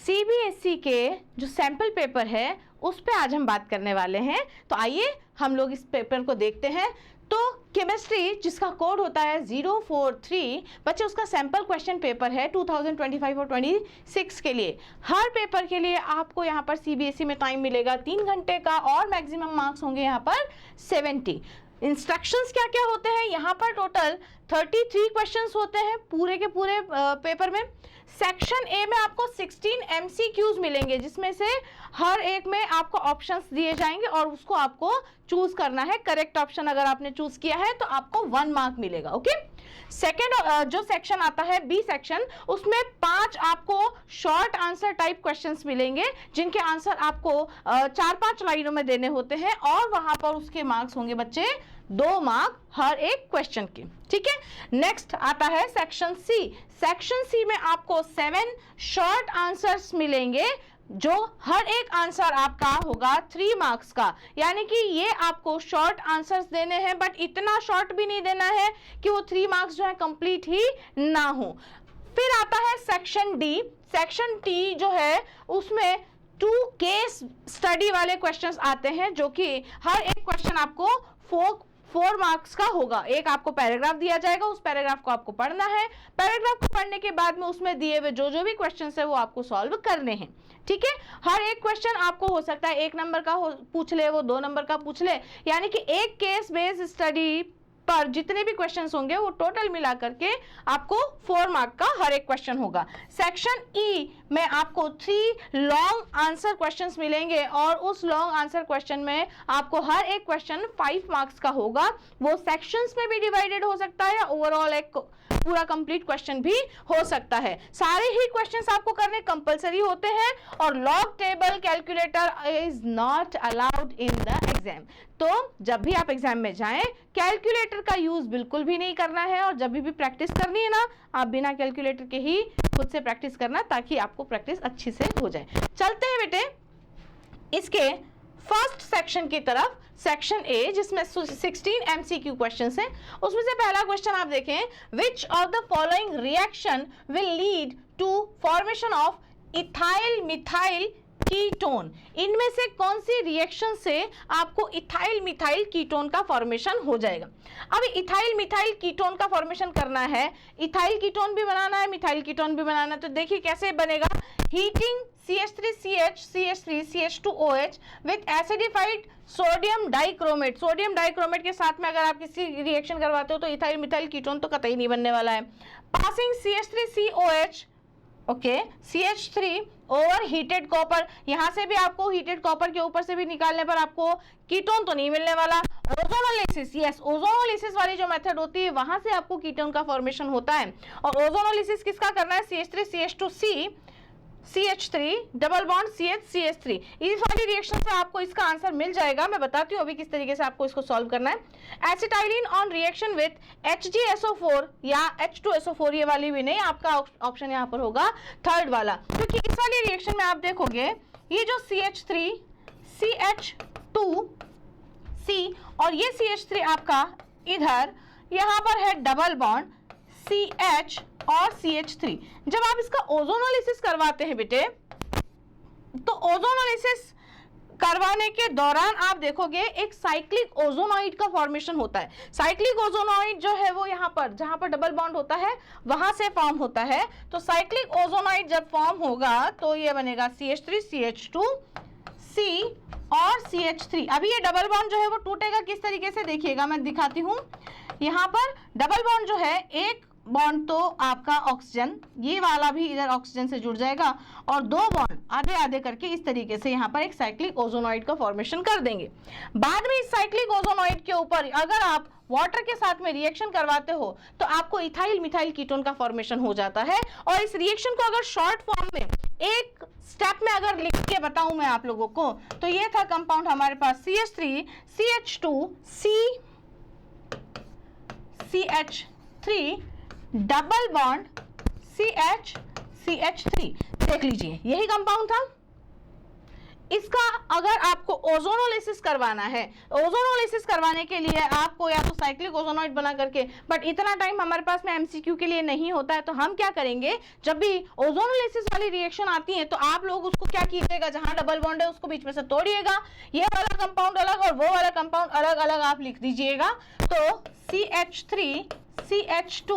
CBSE के जो sample paper है उस पे आज हम बात करने वाले हैं। तो आइए हम लोग इस पेपर को देखते हैं। तो केमिस्ट्री जिसका कोड होता है 043, बच्चे उसका सैंपल क्वेश्चन पेपर है 2025 और 26 के लिए। हर पेपर के लिए आपको यहाँ पर सीबीएसई में टाइम मिलेगा 3 घंटे का और मैक्सिमम मार्क्स होंगे यहाँ पर 70। इंस्ट्रक्शंस क्या क्या होते हैं यहाँ पर? टोटल 33 क्वेश्चंस होते हैं पूरे के पूरे पेपर में। सेक्शन ए में आपको 16 एमसीक्यूज मिलेंगे, जिसमें से हर एक में आपको ऑप्शंस दिए जाएंगे और उसको आपको चूज करना है। करेक्ट ऑप्शन अगर आपने चूज किया है तो आपको 1 मार्क मिलेगा। ओके। सेकेंड जो सेक्शन आता है बी सेक्शन, उसमें 5 आपको शॉर्ट आंसर टाइप क्वेश्चंस मिलेंगे, जिनके आंसर आपको 4-5 लाइनों में देने होते हैं और वहां पर उसके मार्क्स होंगे बच्चे 2 मार्क हर एक क्वेश्चन के। ठीक है। नेक्स्ट आता है सेक्शन सी। सेक्शन सी में आपको 7 शॉर्ट आंसर्स मिलेंगे, जो हर एक आंसर आपका होगा 3 मार्क्स का। यानी कि ये आपको शॉर्ट आंसर्स देने हैं, बट इतना शॉर्ट भी नहीं देना है कि वो 3 मार्क्स जो है कंप्लीट ही ना हो। फिर आता है सेक्शन डी। सेक्शन डी जो है उसमें 2 केस स्टडी वाले क्वेश्चंस आते हैं, जो कि हर एक क्वेश्चन आपको 4 मार्क्स का होगा। एक आपको पैराग्राफ दिया जाएगा, उस पैराग्राफ को आपको पढ़ना है। पैराग्राफ को पढ़ने के बाद में उसमें दिए हुए जो भी क्वेश्चंस है वो आपको सॉल्व करने हैं। ठीक है। हर एक क्वेश्चन आपको हो सकता है 1 नंबर का पूछ ले, वो 2 नंबर का पूछ ले, यानी कि एक केस बेस्ड स्टडी पर जितने भी क्वेश्चंस होंगे वो टोटल मिला करके आपको 4 मार्क का हर एक क्वेश्चन होगा। सेक्शन ई में आपको 3 लॉन्ग आंसर क्वेश्चंस मिलेंगे और उस लॉन्ग आंसर क्वेश्चन में आपको हर एक क्वेश्चन 5 मार्क्स का होगा। वो सेक्शंस में भी डिवाइडेड हो सकता है, ओवरऑल एक पूरा कंप्लीट क्वेश्चन भी हो सकता है। सारे ही क्वेश्चंस आपको करने कंपलसरी होते हैं और log table calculator is not allowed in the exam. तो जब भी आप एग्जाम में जाएं, कैलकुलेटर का यूज बिल्कुल भी नहीं करना है, और जब भी प्रैक्टिस करनी है ना, आप बिना कैलकुलेटर के ही खुद से प्रैक्टिस करना, ताकि आपको प्रैक्टिस अच्छी से हो जाए। चलते हैं बेटे इसके फर्स्ट सेक्शन की तरफ। सेक्शन ए जिसमें 16 एमसीक्यू क्वेश्चंस हैं, उसमें से पहला क्वेश्चन आप देखें, which of the following reaction will lead to formation of ethyl methyl ketone. इनमें से कौन सी रिएक्शन से आपको इथाइल मिथाइल कीटोन का फॉर्मेशन हो जाएगा? अब इथाइल मिथाइल कीटोन का फॉर्मेशन करना है, इथाइल कीटोन भी बनाना है, मिथाइल कीटोन भी बनाना है। तो देखिए कैसे बनेगा। Heating CH3CH CH3CH2OH with acidified sodium dichromate. Sodium dichromate के साथ में अगर आप किसी रिएक्शन करवाते हो तो इथाइल मिथाइल कीटोन तो कतई नहीं बनने वाला है। Passing CH3COH okay CH3 over heated copper, यहां से भी आपको हीटेड कॉपर के ऊपर से भी निकालने पर आपको कीटोन तो नहीं मिलने वाला। ओजोनोलिसिस, यस, ओजोनोलिसिस वाली जो मेथड होती है वहां से आपको कीटोन का फॉर्मेशन होता है। और ओजोनोलिसिस किसका करना है? CH3CH2C CH3 double bond CH CH3। इस वाली रिएक्शन से आपको इसका आंसर मिल जाएगा। मैं बताती हूँ अभी किस तरीके से आपको इसको सॉल्व करना है। Acetylene on reaction with HgSO4 या H2SO4, ये वाली भी नहीं, आपका ऑप्शन यहाँ पर होगा थर्ड वाला, क्योंकि इस वाली रिएक्शन में आप देखोगे ये जो CH3 CH2C और ये CH3 आपका इधर यहाँ पर है डबल बॉन्ड CH और CH3। जब आप इसका ओजोनोलिसिस करवाते हैं बेटे, तो ओजोनोलिसिस करवाने के दौरान आप देखोगे एक साइक्लिक ओजोनॉइड का फॉर्मेशन होता है। साइक्लिक ओजोनॉइड जो है वो यहाँ पर जहां पर डबल बॉन्ड होता है वहां से फॉर्म होता है। तो साइक्लिक ओजोनॉइड जब फॉर्म होगा तो ये बनेगा CH3 CH2 C और CH3। अभी ये डबल बॉन्ड जो है वो टूटेगा किस तरीके से, देखिएगा मैं दिखाती हूँ। यहाँ पर डबल बॉन्ड जो है, एक बॉन्ड तो आपका ऑक्सीजन, ये वाला भी इधर ऑक्सीजन से जुड़ जाएगा, और 2 बॉन्ड आधे आधे करके इस तरीके से यहाँ पर एक साइक्लिक ओजोनॉइड का फॉर्मेशन कर देंगे। बाद में इस साइक्लिक ओजोनॉइड के ऊपर अगर आप वाटर के साथ में रिएक्शन करवाते हो तो आपको इथाइल मिथाइल कीटोन का फॉर्मेशन हो जाता है। और इस रिएक्शन को अगर शॉर्ट फॉर्म में एक स्टेप में अगर लिख के बताऊं मैं आप लोगों को, तो ये था कंपाउंड हमारे पास CH3 CH2 CH3 double bond CH CH3। देख लीजिए यही कंपाउंड था। इसका अगर आपको ओजोनोलिसिस करवाना है, ओजोनोलिसिस करवाने के लिए आपको या तो साइक्लिक ओजोनोइड बना करके, बट इतना टाइम हमारे पास में एमसीक्यू के लिए नहीं होता है, तो हम क्या करेंगे, जब भी ओजोनोलिसिस वाली रिएक्शन आती है तो आप लोग उसको क्या कीजिएगा, जहां डबल बॉन्ड है उसको बीच में से तोड़िएगा, ये वाला कंपाउंड अलग और वो वाला कंपाउंड अलग अलग आप लिख दीजिएगा। तो CH3 CH2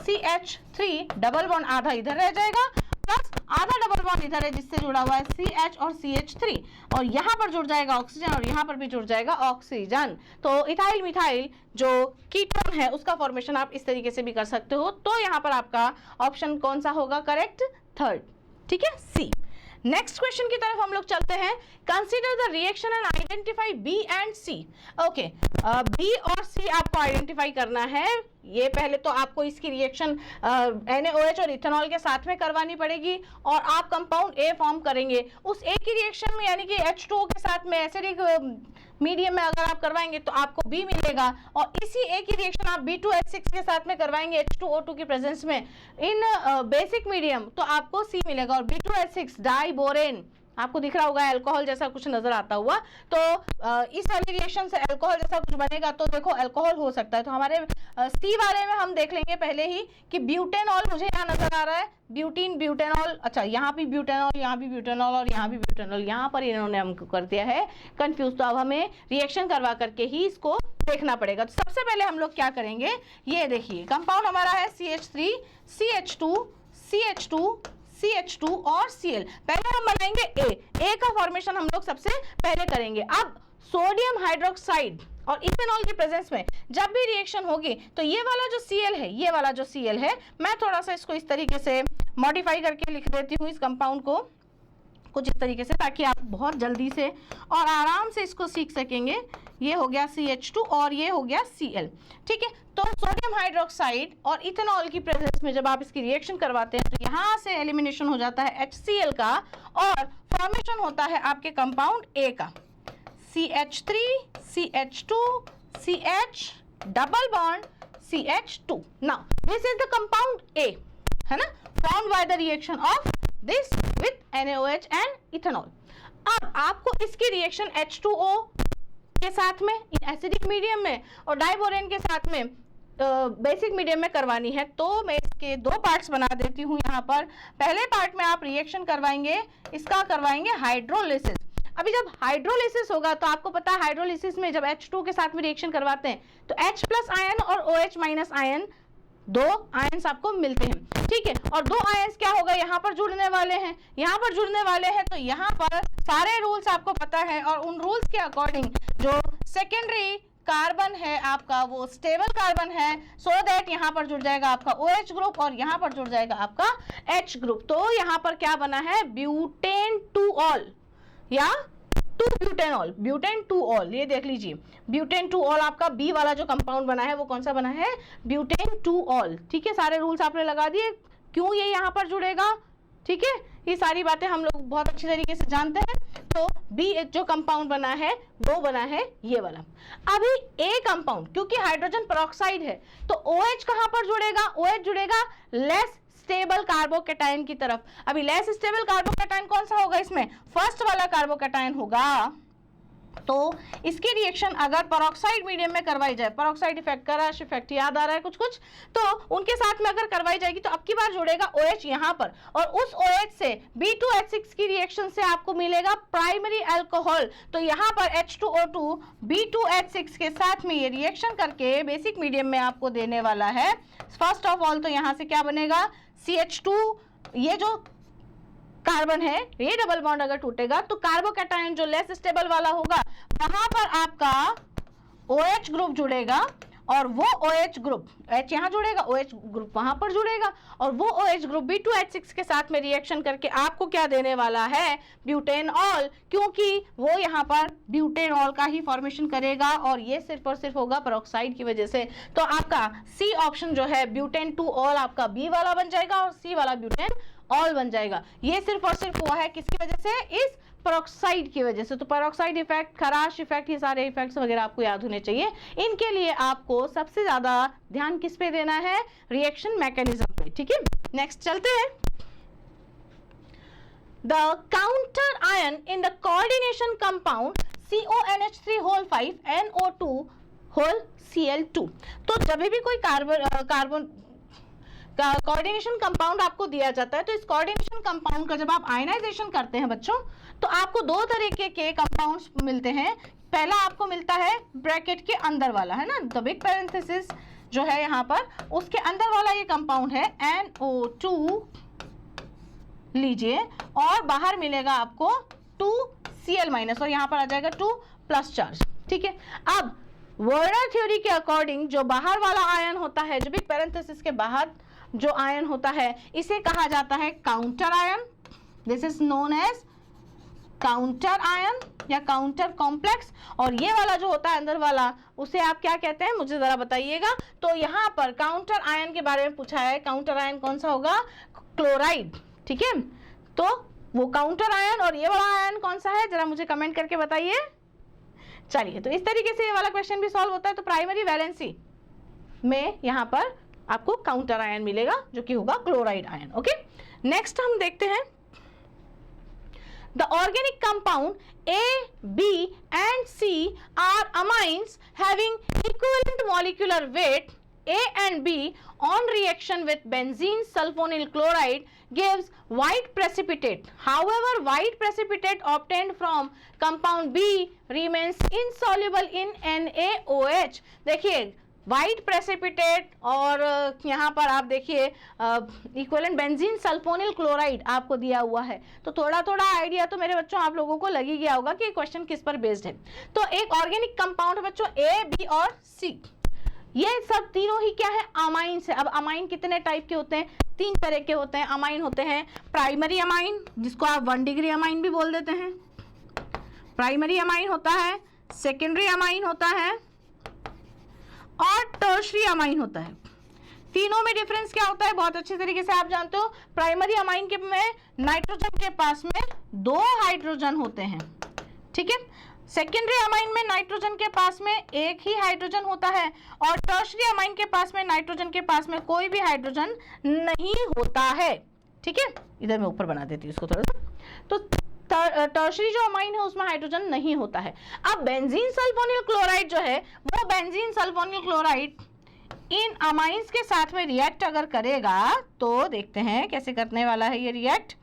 CH3 double bond आधा इधर रह जाएगा, प्लस आधा डबल बॉन्ड इधर है जिससे जुड़ा हुआ है CH और CH3, और यहाँ पर जुड़ जाएगा ऑक्सीजन और यहाँ पर भी जुड़ जाएगा ऑक्सीजन। तो इथाइल मिथाइल जो कीटोन है उसका फॉर्मेशन आप इस तरीके से भी कर सकते हो। तो यहाँ पर आपका ऑप्शन कौन सा होगा करेक्ट, थर्ड, ठीक है, सी। नेक्स्ट क्वेश्चन की तरफ हम लोग चलते हैं। Consider the reaction and identify B and C. Okay, B और सी आपको आइडेंटिफाई करना है। ये पहले तो आपको इसकी रिएक्शन NaOH और इथेनॉल के साथ में करवानी पड़ेगी और आप कंपाउंड ए फॉर्म करेंगे। उस ए की रिएक्शन में यानी कि H2O के साथ में एसिडिक मीडियम में अगर आप करवाएंगे तो आपको बी मिलेगा, और इसी ए की रिएक्शन आप B2H6 के साथ में करवाएंगे H2O2 की प्रेजेंस में इन बेसिक मीडियम, तो आपको सी मिलेगा। और B2H6 डाइबोरेन आपको दिख रहा होगा अल्कोहल जैसा कुछ नजर आता हुआ, तो इस वाली रिएक्शन से अल्कोहल जैसा कुछ बनेगा, तो देखो अल्कोहल हो सकता है। तो हमारे सी वाले में हम देख लेंगे पहले ही कि ब्यूटेनॉल मुझे यहाँ नजर आ रहा है, ब्यूटीन ब्यूटेनॉल, अच्छा यहाँ भी ब्यूटेनॉल, यहाँ भी ब्यूटेनॉल और यहाँ भी ब्यूटेनॉल, यहाँ पर इन्होंने हमको कर दिया है कंफ्यूज। तो अब हमें रिएक्शन करवा करके ही इसको देखना पड़ेगा। तो सबसे पहले हम लोग क्या करेंगे, ये देखिए कंपाउंड हमारा है CH3 CH2 CH2 CH2 और Cl। पहले हम बनाएंगे ए का फॉर्मेशन हम लोग सबसे पहले करेंगे। अब सोडियम हाइड्रोक्साइड और इथेनॉल की प्रेजेंस में जब भी रिएक्शन होगी तो ये वाला जो Cl है, ये वाला जो Cl है, मैं थोड़ा सा इसको इस तरीके से मॉडिफाई करके लिख देती हूँ इस कंपाउंड को कुछ इस तरीके से, ताकि आप बहुत जल्दी से और आराम से इसको सीख सकेंगे। ये हो गया CH2 और ये हो गया Cl, ठीक है। तो सोडियम हाइड्रोक्साइड और इथेनॉल की प्रेजेंस में जब आप इसकी रिएक्शन करवाते हैं तो यहाँ से एलिमिनेशन हो जाता है HCl का और फॉर्मेशन होता है आपके कंपाउंड A का, CH3 CH2 CH double bond CH2। Now this is the compound A, है ना, formed by the reaction of this with NaOH and ethanol. अब आपको इसकी रिएक्शन H2O के साथ में एसिडिक मीडियम में और डाइबोरेन के साथ में बेसिक मीडियम में करवानी है। तो मैं इसके दो पार्ट्स बना देती हूँ यहाँ पर। पहले पार्ट में आप रिएक्शन करवाएंगे, इसका करवाएंगे हाइड्रोलिसिस। अभी जब हाइड्रोलिसिस होगा तो आपको पता है हाइड्रोलिसिस में जब H2 के साथ में रिएक्शन करवाते हैं तो H प्लस आयन और OH माइनस आयन, दो आयंस आपको मिलते हैं, ठीक है। और दो आयंस क्या होगा, यहाँ पर जुड़ने वाले हैं, यहाँ पर जुड़ने वाले हैं। तो यहाँ पर सारे रूल्स आपको पता है और उन रूल्स के अकॉर्डिंग जो सेकेंडरी कार्बन है आपका वो स्टेबल कार्बन है, सो दैट यहाँ पर जुड़ जाएगा आपका OH ग्रुप और यहाँ पर जुड़ जाएगा आपका H ग्रुप। तो यहाँ पर क्या बना है, ब्यूटेन 2ऑल या 2-ब्यूटेनॉल, ब्यूटेन 2ऑल। ये देख लीजिए ब्यूटेन 2ऑल आपका बी वाला जो कंपाउंड बना है वो कौन सा बना है, ब्यूटेन 2ऑल, ठीक है। सारे रूल्स आपने लगा दिए, क्यों ये यहाँ पर जुड़ेगा, ठीक है। ये सारी बातें हम लोग बहुत अच्छी तरीके से जानते हैं। तो बी जो कंपाउंड बना है वो बना है ये वाला। अभी ए कंपाउंड क्योंकि हाइड्रोजन पेरोक्साइड है तो OH कहाँ पर जुड़ेगा, OH जुड़ेगा लेस स्टेबल कार्बोकेटाइन की तरफ। अभी लेस स्टेबल कार्बोकेटाइन कौन सा होगा, इसमें फर्स्ट वाला कार्बोकेटाइन होगा। तो इसकी रिएक्शन अगर पेरोक्साइड मीडियम में करवाई जाए, पेरोक्साइड इफेक्ट, कराश इफेक्ट याद आ रहा है कुछ कुछ, तो उनके साथ में अगर करवाई जाएगी तो अब की बार जुड़ेगा OH यहाँ पर, और उस OH से B2H6 की रिएक्शन से आपको मिलेगा प्राइमरी अल्कोहल। तो यहाँ पर H2O2 B2H6 के साथ में ये रिएक्शन करके बेसिक मीडियम में आपको देने वाला है। फर्स्ट ऑफ ऑल तो यहाँ से क्या बनेगा, CH2, ये जो कार्बन है ये डबल बॉन्ड अगर टूटेगा तो कार्बोकैटायन जो लेस स्टेबल वाला होगा वहां पर आपका OH ग्रुप जुड़ेगा और वो OH ग्रुप, H यहाँ जुड़ेगा, OH ग्रुप वहां पर जुड़ेगा और वो OH ग्रुप B2H6 के साथ में रिएक्शन करके आपको क्या देने वाला है, ब्यूटेनॉल, क्योंकि वो यहाँ पर ब्यूटेनॉल का ही फॉर्मेशन करेगा और ये सिर्फ और सिर्फ होगा पेरोक्साइड की वजह से। तो आपका सी ऑप्शन जो है ब्यूटेन 2ऑल आपका बी वाला बन जाएगा और सी वाला ब्यूटेन ऑल बन जाएगा। ये सिर्फ और सिर्फ हुआ है किसकी वजह से, इस पेरोक्साइड की वजह से। तो पेरोक्साइड इफेक्ट, खराश इफेक्ट, ये सारे इफेक्ट्स वगैरह आपको याद होने चाहिए। इनके लिए आपको सबसे ज्यादा ध्यान किस पे देना है, रिएक्शन मैकेनिज्म पे, ठीक है। नेक्स्ट चलते हैं। The counter ion in the coordination compound CONH3 whole 5 NO2 whole Cl2। तो जब भी कोई कार्बन कोऑर्डिनेशन कंपाउंड आपको दिया जाता है, तो इस कोऑर्डिनेशन कंपाउंड का जब आप आयनाइजेशन करते हैं बच्चों, तो आपको दो तरीके के कंपाउंड्स मिलते हैं। पहला आपको मिलता है ब्रैकेट के अंदर वाला, है ना, द बिग पैरेंथेसिस जो है यहाँ पर, उसके अंदर वाला ये कंपाउंड है NO2 लीजिए, और बाहर मिलेगा आपको 2Cl- और यहाँ पर आ जाएगा 2+ चार्ज। ठीक है, अब वर्नर थ्योरी के अकॉर्डिंग जो बाहर वाला आयन होता है, जो बिग पैरेंथेसिस के बाहर जो आयन होता है, इसे कहा जाता है counter ion. This is known as counter ion या काउंटर कॉम्प्लेक्स। और ये वाला जो होता है अंदर वाला, उसे आप क्या कहते हैं, मुझे जरा बताइएगा। तो यहाँ पर काउंटर आयन के बारे में पूछा है, काउंटर आयन कौन सा होगा, क्लोराइड। ठीक है, तो वो काउंटर आयन, और ये वाला आयन कौन सा है, जरा मुझे कमेंट करके बताइए। चलिए, तो इस तरीके से ये वाला क्वेश्चन भी सॉल्व होता है। तो प्राइमरी वैलेंसी में यहाँ पर आपको काउंटर आयन मिलेगा, जो कि होगा क्लोराइड आयन। ओके, नेक्स्ट हम देखते हैं the organic compound A, B and C are amines having equivalent molecular weight. A and B on reaction with benzene sulfonyl chloride gives white precipitate. However, white precipitate obtained from compound B remains insoluble in NaOH. देखिए, white precipitate और यहाँ पर आप देखिए equivalent benzene sulphonyl chloride आपको दिया हुआ है। तो थोड़ा थोड़ा आइडिया तो मेरे बच्चों आप लोगों को लग ही गया होगा कि क्वेश्चन किस पर बेस्ड है। तो एक ऑर्गेनिक कंपाउंड है बच्चों A, B और C, ये सब तीनों ही क्या है, अमाइन है। अब अमाइन कितने टाइप के होते हैं, 3 तरह के होते हैं। अमाइन होते हैं प्राइमरी अमाइन, जिसको आप 1 डिग्री अमाइन भी बोल देते हैं, प्राइमरी अमाइन होता है, सेकेंडरी अमाइन होता है और टर्शरी अमाइन होता है। तीनों में डिफरेंस क्या होता है, बहुत अच्छे तरीके से आप जानते हो। प्राइमरी अमाइन के में नाइट्रोजन के पास में 2 हाइड्रोजन होते हैं। ठीक है, सेकेंडरी अमाइन में नाइट्रोजन के पास में 1 ही हाइड्रोजन होता है, और टर्शरी अमाइन के पास में नाइट्रोजन के पास में कोई भी हाइड्रोजन नहीं होता है। ठीक है, इधर मैं ऊपर बना देती हूँ इसको थोड़ा सा। तो टर्शरी जो अमाइन है उसमें हाइड्रोजन नहीं होता है। अब बेंजीन सल्फोनिल क्लोराइड जो है, वो benzene sulphonyl chloride in amines के साथ में रिएक्ट अगर करेगा, तो देखते हैं कैसे करने वाला है ये रिएक्ट।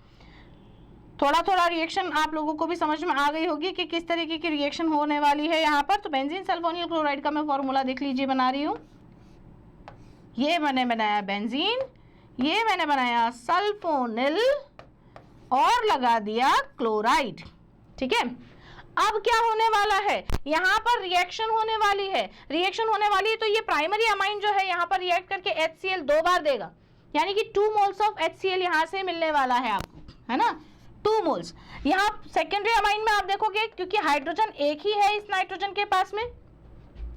थोड़ा थोड़ा रिएक्शन आप लोगों को भी समझ में आ गई होगी कि किस तरीके की रिएक्शन होने वाली है यहाँ पर। तो बेंजीन सल्फोनिल क्लोराइड का मैं फॉर्मूला देख लीजिए, बना रही हूँ। ये मैंने बनाया बेंजीन, ये मैंने बनाया सल्फोनिल और लगा दिया क्लोराइड। ठीक है, अब क्या होने वाला है, यहाँ पर रिएक्शन होने वाली है। रिएक्शन होने वाली है तो ये प्राइमरी अमाइन जो है यहाँ पर रिएक्ट करके HCl 2 बार देगा, यानी कि 2 मोल्स ऑफ HCl यहाँ से मिलने वाला है आपको, है ना, 2 मोल्स। यहाँ सेकेंडरी अमाइन में आप देखोगे, क्योंकि हाइड्रोजन एक ही है इस नाइट्रोजन के पास में,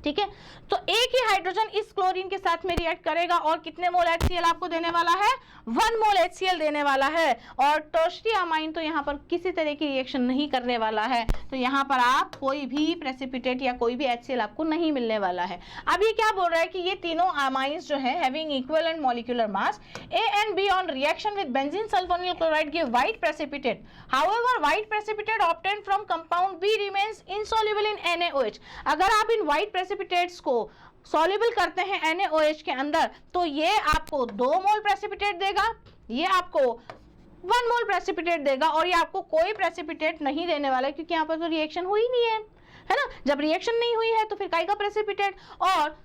ठीक है, तो एक ही हाइड्रोजन इस क्लोरीन के साथ में रिएक्ट करेगा और कितने मोल HCl आपको देने वाला है, 1 मोल HCl देने वाला है। और टर्शरी अमाइन तो यहाँ पर किसी तरह की रिएक्शन नहीं करने वाला है, तो यहाँ पर आप कोई भी प्रेसिपिटेट या कोई भी HCl आपको नहीं मिलने वाला है। अब ये क्या बोल रहा है कि ये तीनों अमाइंस जो है having equivalent molecular mass, A and B on reaction with benzene sulfonyl chloride give white precipitate. However, white precipitate obtained from compound B remains insoluble in NaOH. अगर आप इन white precipitates को सॉल्युबल करते हैं NaOH के अंदर, तो ये आपको 2 मोल प्रेसिपिटेट देगा, ये आपको 1 मोल प्रेसिपिटेट देगा, और ये आपको कोई प्रेसिपिटेट नहीं देने वाला है, क्योंकि यहाँ पर तो रिएक्शन हुई नहीं है ना। जब रिएक्शन नहीं हुई है तो फिर काय का प्रेसिपिटेट। और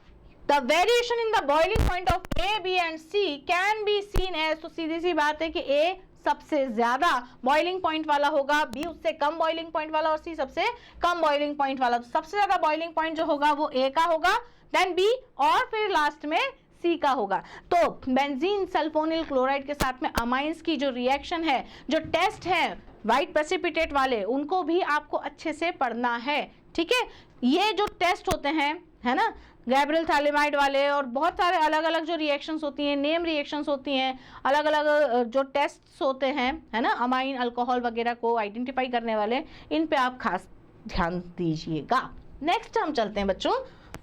the variation in the boiling point of A, B and C can be seen as, तो सीधी सी बात है कि A सबसे ज्यादा बॉइलिंग पॉइंट वाला होगा, B उससे कम बॉइलिंग पॉइंट वाला और C सबसे कम बॉइलिंग पॉइंट वाला। तो सबसे ज्यादा बॉइलिंग पॉइंट जो होगा वो A का होगा, देन B और फिर लास्ट में C का होगा। तो बेंजीन सल्फोनिल क्लोराइड के साथ में अमाइंस की जो रिएक्शन है, जो टेस्ट है व्हाइट प्रेसिपिटेट वाले, उनको भी आपको अच्छे से पढ़ना है। ठीक है, ये जो टेस्ट होते हैं, है ना, गैब्रियल थालिमाइड वाले, और बहुत सारे अलग अलग जो रिएक्शंस होती हैं, नेम रिएक्शंस होती हैं, अलग अलग जो टेस्ट्स होते हैं, है ना, अमाइन अल्कोहल वगैरह को आइडेंटिफाई करने वाले, इन पे आप खास ध्यान दीजिएगा। नेक्स्ट हम चलते हैं बच्चों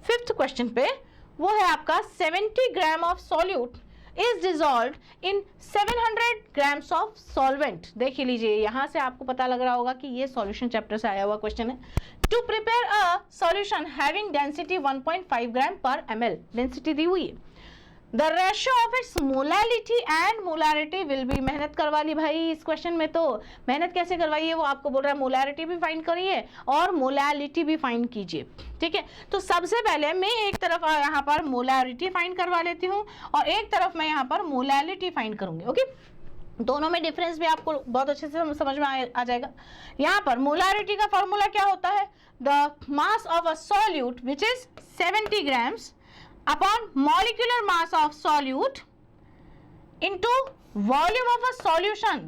5th क्वेश्चन पे। वो है आपका 70 gram of solute is dissolved in 700 grams of solvent. देख लीजिए, यहां से आपको पता लग रहा होगा कि ये सॉल्यूशन चैप्टर से आया हुआ क्वेश्चन है। To prepare a solution having density 1.5 gram per ml, density दी हुई है। The ratio of its molality and molarity will be, मेहनत करवा ली भाई इस क्वेश्चन में। तो मेहनत कैसे करवाई है वो आपको बोल रहा है, मोलारिटी भी फाइंड करिए और मोलालिटी भी फाइंड कीजिए, ठीक है। तो सबसे पहले मैं एक तरफ यहाँ पर मोलारिटी फाइंड करवा लेती हूँ और एक तरफ मैं यहाँ पर मोलालिटी फाइंड करूंगी, ओके। दोनों में डिफरेंस भी आपको बहुत अच्छे से समझ में आ जाएगा। यहाँ पर मोलारिटी का फॉर्मूला क्या होता है, the mass of a solute which is 70 grams upon molecular mass of solute into volume of a solution,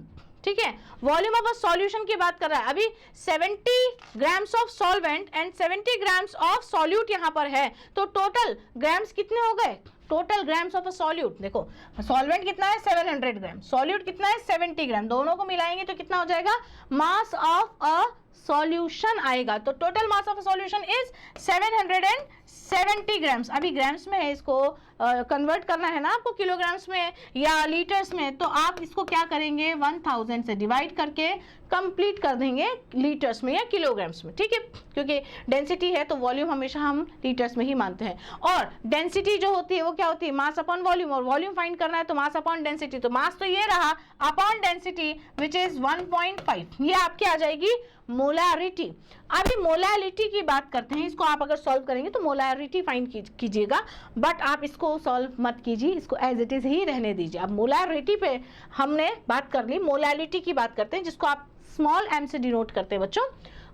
ठीक है। वॉल्यूम ऑफ अ सॉल्यूशन की बात कर रहा है। अभी 70 grams of solvent and 70 grams of solute यहाँ पर है, तो टोटल ग्राम्स कितने हो गए, total grams of a solute, देखो सॉल्वेंट कितना है 700 ग्राम, सॉल्यूट कितना है 70 ग्राम, दोनों को मिलाएंगे तो कितना हो जाएगा, मास ऑफ अ सॉल्यूशन आएगा। तो total mass of solution is 770 grams. अभी ग्राम्स में है, इसको कन्वर्ट करना है ना आपको किलोग्राम्स में या लीटर्स में, तो आप इसको क्या करेंगे 1000 से डिवाइड करके कंप्लीट कर देंगे लीटर्स में या किलोग्राम्स में, ठीक है। क्योंकि डेंसिटी है तो वॉल्यूम हमेशा हम लीटर्स में ही मानते हैं, और डेंसिटी जो होती है वो क्या होती है, मास अपॉन वॉल्यूम, और वॉल्यूम फाइंड करना है तो मास अपॉन डेंसिटी। तो मास तो ये रहा अपॉन डेंसिटी विच इज 1.5, ये आपकी आ जाएगी मोलारिटी। अभी मोलालिटी की बात करते हैं, इसको आप अगर सॉल्व करेंगे तो मोलारिटी फाइंड कीजिएगा, बट आप इसको सॉल्व मत कीजिए, इसको एज इट इज ही रहने दीजिए। अब मोलारिटी पे हमने बात कर ली, मोलालिटी की बात करते हैं जिसको आप स्मॉल m से डिनोट करते हैं बच्चों।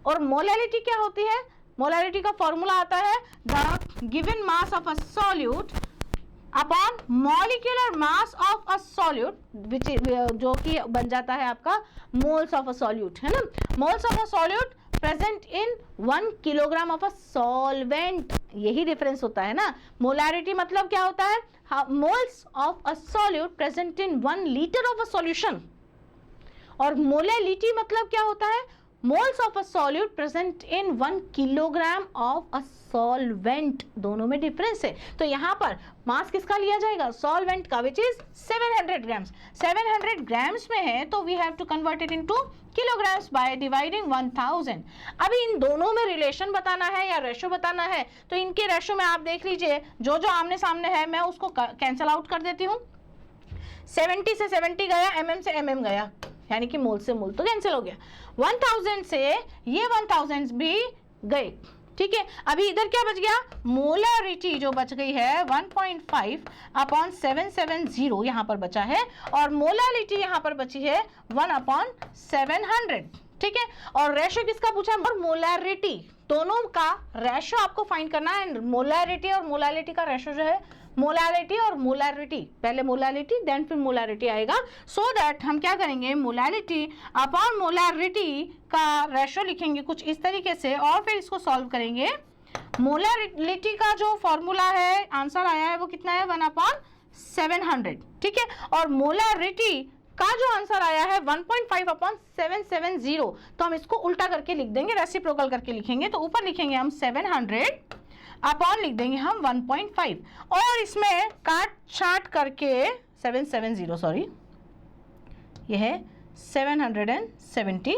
और मोलालिटी क्या होती है, मोलालिटी का फॉर्मूला आता है the given mass of a solute upon molecular mass of a solute which, जो कि बन जाता है आपका मोल्स ऑफ अ सॉल्यूट, है ना। Moles of a solute present in 1 kilogram of a solvent, यही डिफरेंस होता है ना। मोलारिटी मतलब क्या होता है, moles of a solute present in 1 litre of a solution, और मोलालिटी मतलब क्या होता है, moles of a solute present in 1 kilogram of a solvent, दोनों में डिफरेंस है। तो यहाँ पर मास किसका लिया जाएगा, सॉल्वेंट का, विच इज 700 ग्राम्स। 700 ग्राम्स में है तो we have to convert it into kilograms by dividing 1000। अभी इन दोनों में रिलेशन बताना है या रेशो बताना है, तो इनके रेशो में आप देख लीजिए, जो जो आमने सामने है मैं उसको कैंसल आउट कर देती हूँ। 70 से 70 गया, mm से mm गया, यानी कि मोल से मोल तो कैंसिल हो गया। 1000 से ये 1000 भी गए, ठीक है। अभी इधर क्या बच गया, मोलारिटी जो बच गई है 1.5 अपॉन 770 यहाँ पर बचा है, और मोलालिटी यहाँ पर बची है 1 अपॉन 700, ठीक है। और रेशो किसका पूछा है, और मोलारिटी, दोनों का रेशो आपको फाइंड करना है। मोलारिटी और मोलालिटी का रेशो जो है, मोलालिटी और मोलारिटी, पहले मोलालिटी देन फिर मोलारिटी आएगा, सो दैट हम क्या करेंगे, मोलालिटी अपॉन मोलारिटी का रेशो लिखेंगे कुछ इस तरीके से, और फिर इसको सॉल्व करेंगे। मोलालिटी का जो फॉर्मूला है, आंसर आया है वो कितना है, 1 अपॉन 700, ठीक है। और मोलारिटी का जो आंसर आया है 1.5 अपॉन 770, तो हम इसको उल्टा करके लिख देंगे, रेसिप्रोकल करके लिखेंगे। तो ऊपर लिखेंगे हम 700 अपॉन लिख देंगे हम 1.5, और इसमें काट छाट करके 770, सॉरी ये है 770,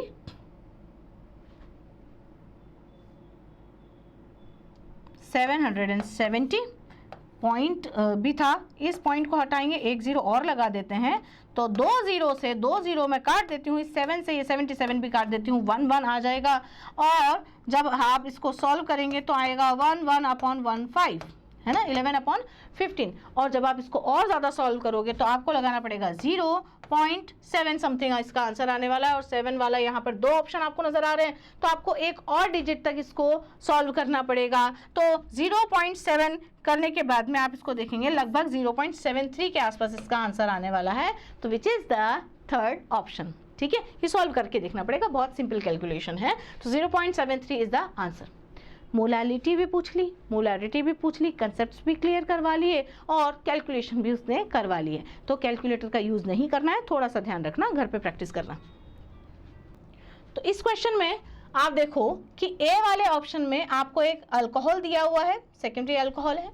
पॉइंट भी था, इस पॉइंट को हटाएंगे, एक जीरो और लगा देते हैं, तो 2 जीरो से 2 जीरो में काट देती हूँ, इस 7 से ये 77 भी काट देती हूँ, 1 1 आ जाएगा। और जब आप इसको सॉल्व करेंगे तो आएगा 1 1 अपॉन 15, है ना, 11 अपॉन 15। और जब आप इसको और ज़्यादा सॉल्व करोगे तो आपको लगाना पड़ेगा 0.7 समथिंग इसका आंसर आने वाला है, और 7 वाला यहाँ पर 2 ऑप्शन आपको नजर आ रहे हैं, तो आपको एक और डिजिट तक इसको सॉल्व करना पड़ेगा। तो 0.7 करने के बाद में आप इसको देखेंगे लगभग 0.73 के आसपास इसका आंसर आने वाला है, तो which is the third option, ठीक है। ये सॉल्व करके देखना पड़ेगा, बहुत सिंपल कैलकुलेशन है। तो 0.73 इज द आंसर। मोलालिटी भी पूछ ली, मोलारिटी भी पूछ ली, कंसेप्ट्स भी क्लियर करवा लिए, और कैलकुलेशन भी उसने करवा ली है। तो कैलकुलेटर का यूज नहीं करना है, थोड़ा सा ध्यान रखना, घर पे प्रैक्टिस करना। तो इस क्वेश्चन में आप देखो कि ए वाले ऑप्शन में आपको एक अल्कोहल दिया हुआ है, सेकेंडरी अल्कोहल है,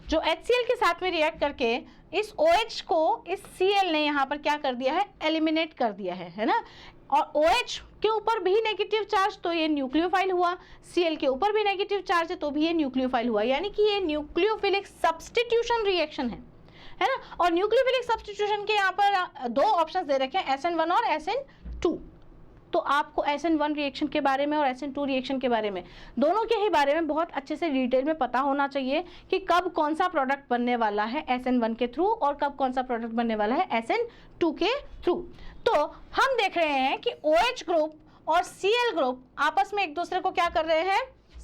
जो HCl के साथ में रिएक्ट करके इस OH को इस Cl ने यहाँ पर क्या कर दिया है, एलिमिनेट कर दिया है ना। और OH के ऊपर भी नेगेटिव चार्ज तो ये न्यूक्लियोफाइल हुआ, Cl के ऊपर भी नेगेटिव चार्ज है तो भी ये न्यूक्लियोफाइल हुआ, यानी कि ये न्यूक्लियोफिलिक सब्स्टिट्यूशन रिएक्शन है ना। और न्यूक्लियोफिलिक सब्स्टिट्यूशन के यहाँ पर दो ऑप्शंस दे रखे हैं, SN1 और SN2। तो आपको SN1 रिएक्शन के बारे में और SN2 रिएक्शन के बारे में, दोनों के ही बारे में बहुत अच्छे से डिटेल में पता होना चाहिए कि कब कौन सा प्रोडक्ट बनने वाला है SN1 के थ्रू और कब कौन सा प्रोडक्ट बनने वाला है SN2 के थ्रू। तो हम देख रहे हैं कि OH ग्रुप और Cl ग्रुप आपस में एक दूसरे को क्या कर रहे हैं,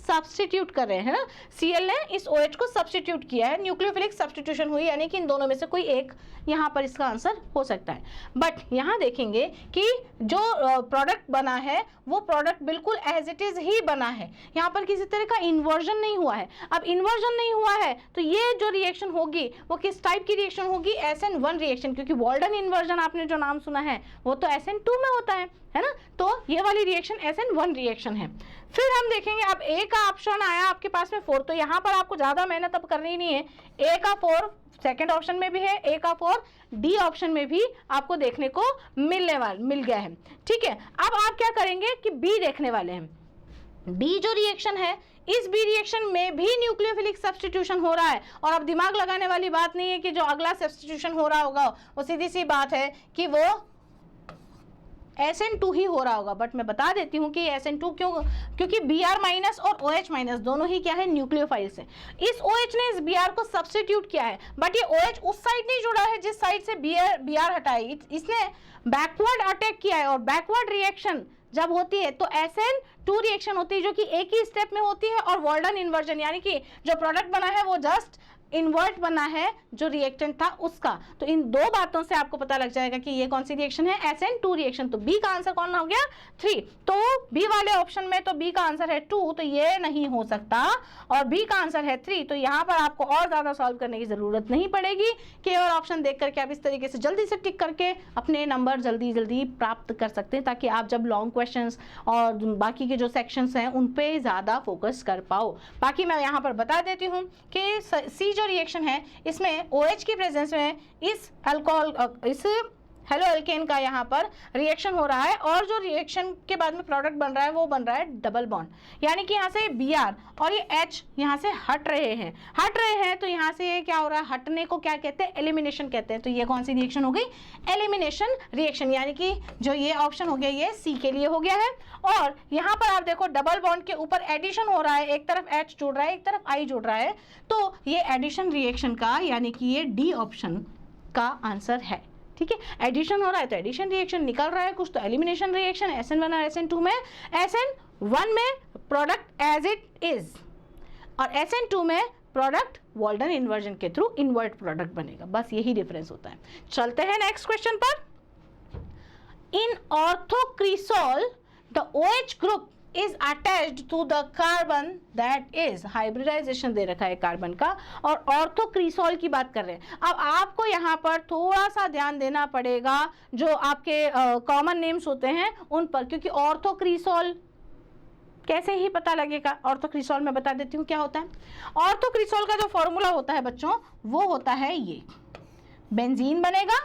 सब्स्टिट्यूट कर रहे हैं ना। Cl ने इस OH को सब्स्टिट्यूट किया है, न्यूक्लियोफिलिक सब्स्टिट्यूशन हुई, यानी कि इन दोनों में से कोई एक यहाँ पर इसका आंसर हो सकता है। बट यहाँ देखेंगे कि जो प्रोडक्ट बना है वो प्रोडक्ट बिल्कुल एज इट इज ही बना है, यहाँ पर किसी तरह का इन्वर्जन नहीं हुआ है। अब इन्वर्जन नहीं हुआ है तो ये जो रिएक्शन होगी वो किस टाइप की रिएक्शन होगी, SN1 रिएक्शन, क्योंकि वॉल्डन इन्वर्जन आपने जो नाम सुना है वो तो SN2 में होता है ना। तो ये वाली रिएक्शन SN1 रिएक्शन है। फिर हम देखेंगे, अब A का ऑप्शन आया आपके पास में 4, तो यहाँ पर आपको ज़्यादा मेहनत अब करनी नहीं है। A का 4 सेकेंड ऑप्शन में भी है, A का 4 D ऑप्शन में भी आपको देखने को मिल गया है। ठीक है, अब आप क्या करेंगे कि B देखने वाले हैं। B जो रिएक्शन है, इस B रिएक्शन में भी न्यूक्लियोफिलिक सब्स्टिट्यूशन हो रहा है। और अब दिमाग लगाने वाली बात नहीं है कि जो अगला सब्स्टिट्यूशन हो रहा होगा वो सीधी सी बात है कि वो SN2 ही हो रहा होगा। बट मैं बता देती हूँ कि SN2 क्यों, क्योंकि Br माइनस और OH माइनस दोनों ही क्या है, न्यूक्लियोफाइल्स हैं। इस OH ने इस Br को सब्स्टिट्यूट किया है, बट ये OH उस साइड नहीं जुड़ा है जिस साइड से Br हटाई, इसने बैकवर्ड अटैक किया है। और बैकवर्ड रिएक्शन जब होती है तो SN2 रिएक्शन होती है जो कि एक ही स्टेप में होती है, और वॉल्डन इन्वर्जन यानी कि जो प्रोडक्ट बना है वो जस्ट इन्वर्ट बना है जो रिएक्टेंट था उसका। तो इन दो बातों से आपको पता लग जाएगा कि ये कौन सी रिएक्शन है, SN2 रिएक्शन। तो बी का आंसर कौन हो गया, 3। तो बी वाले ऑप्शन में तो बी का आंसर है 2, तो ये नहीं हो सकता, और बी का आंसर है 3। तो यहाँ पर आपको और ज्यादा सॉल्व करने की जरूरत नहीं पड़ेगी, कि और ऑप्शन देख करके आप इस तरीके से जल्दी से टिक करके अपने नंबर जल्दी जल्दी प्राप्त कर सकते हैं, ताकि आप जब लॉन्ग क्वेश्चन और बाकी के जो सेक्शंस हैं उन पे ज्यादा फोकस कर पाओ। बाकी मैं यहाँ पर बता देती हूँ कि सी जो रिएक्शन है इसमें OH की प्रेजेंस में इस अल्कोहल, इस हेलो एल्केन का यहाँ पर रिएक्शन हो रहा है, और जो रिएक्शन के बाद में प्रोडक्ट बन रहा है वो बन रहा है डबल बॉन्ड, यानी कि यहाँ से Br और ये H यहाँ से हट रहे हैं। तो यहाँ से ये क्या हो रहा है, हटने को क्या कहते हैं, एलिमिनेशन कहते हैं। तो ये कौन सी रिएक्शन हो गई, एलिमिनेशन रिएक्शन, यानी कि जो ये ऑप्शन हो गया ये C के लिए हो गया है। और यहाँ पर आप देखो डबल बॉन्ड के ऊपर एडिशन हो रहा है, एक तरफ H जुड़ रहा है एक तरफ I जुड़ रहा है, तो ये एडिशन रिएक्शन का यानी कि ये D ऑप्शन का आंसर है। ठीक है, एडिशन हो रहा है तो एडिशन रिएक्शन, निकल रहा है कुछ तो एलिमिनेशन रिएक्शन। SN1 और SN2 में, SN1 में प्रोडक्ट एज इट इज, और SN2 में प्रोडक्ट वॉल्डन इन्वर्जन के थ्रू इन्वर्ट प्रोडक्ट बनेगा। बस यही डिफरेंस होता है। चलते हैं नेक्स्ट क्वेश्चन पर। In orthocresol the OH group is attached to the carbon that is, hybridization दे रखा है कार्बन का, और ऑर्थोक्रिसॉल की बात कर रहे हैं। अब आपको यहाँ पर थोड़ा सा ध्यान देना पड़ेगा जो आपके कॉमन नेम्स होते हैं उन पर, क्योंकि ऑर्थोक्रिसॉल कैसे ही पता लगेगा। ऑर्थोक्रिसॉल में बता देती हूँ क्या होता है। ऑर्थोक्रिसॉल का जो फॉर्मूला होता है बच्चों वो होता है ये, बेंजीन बनेगा।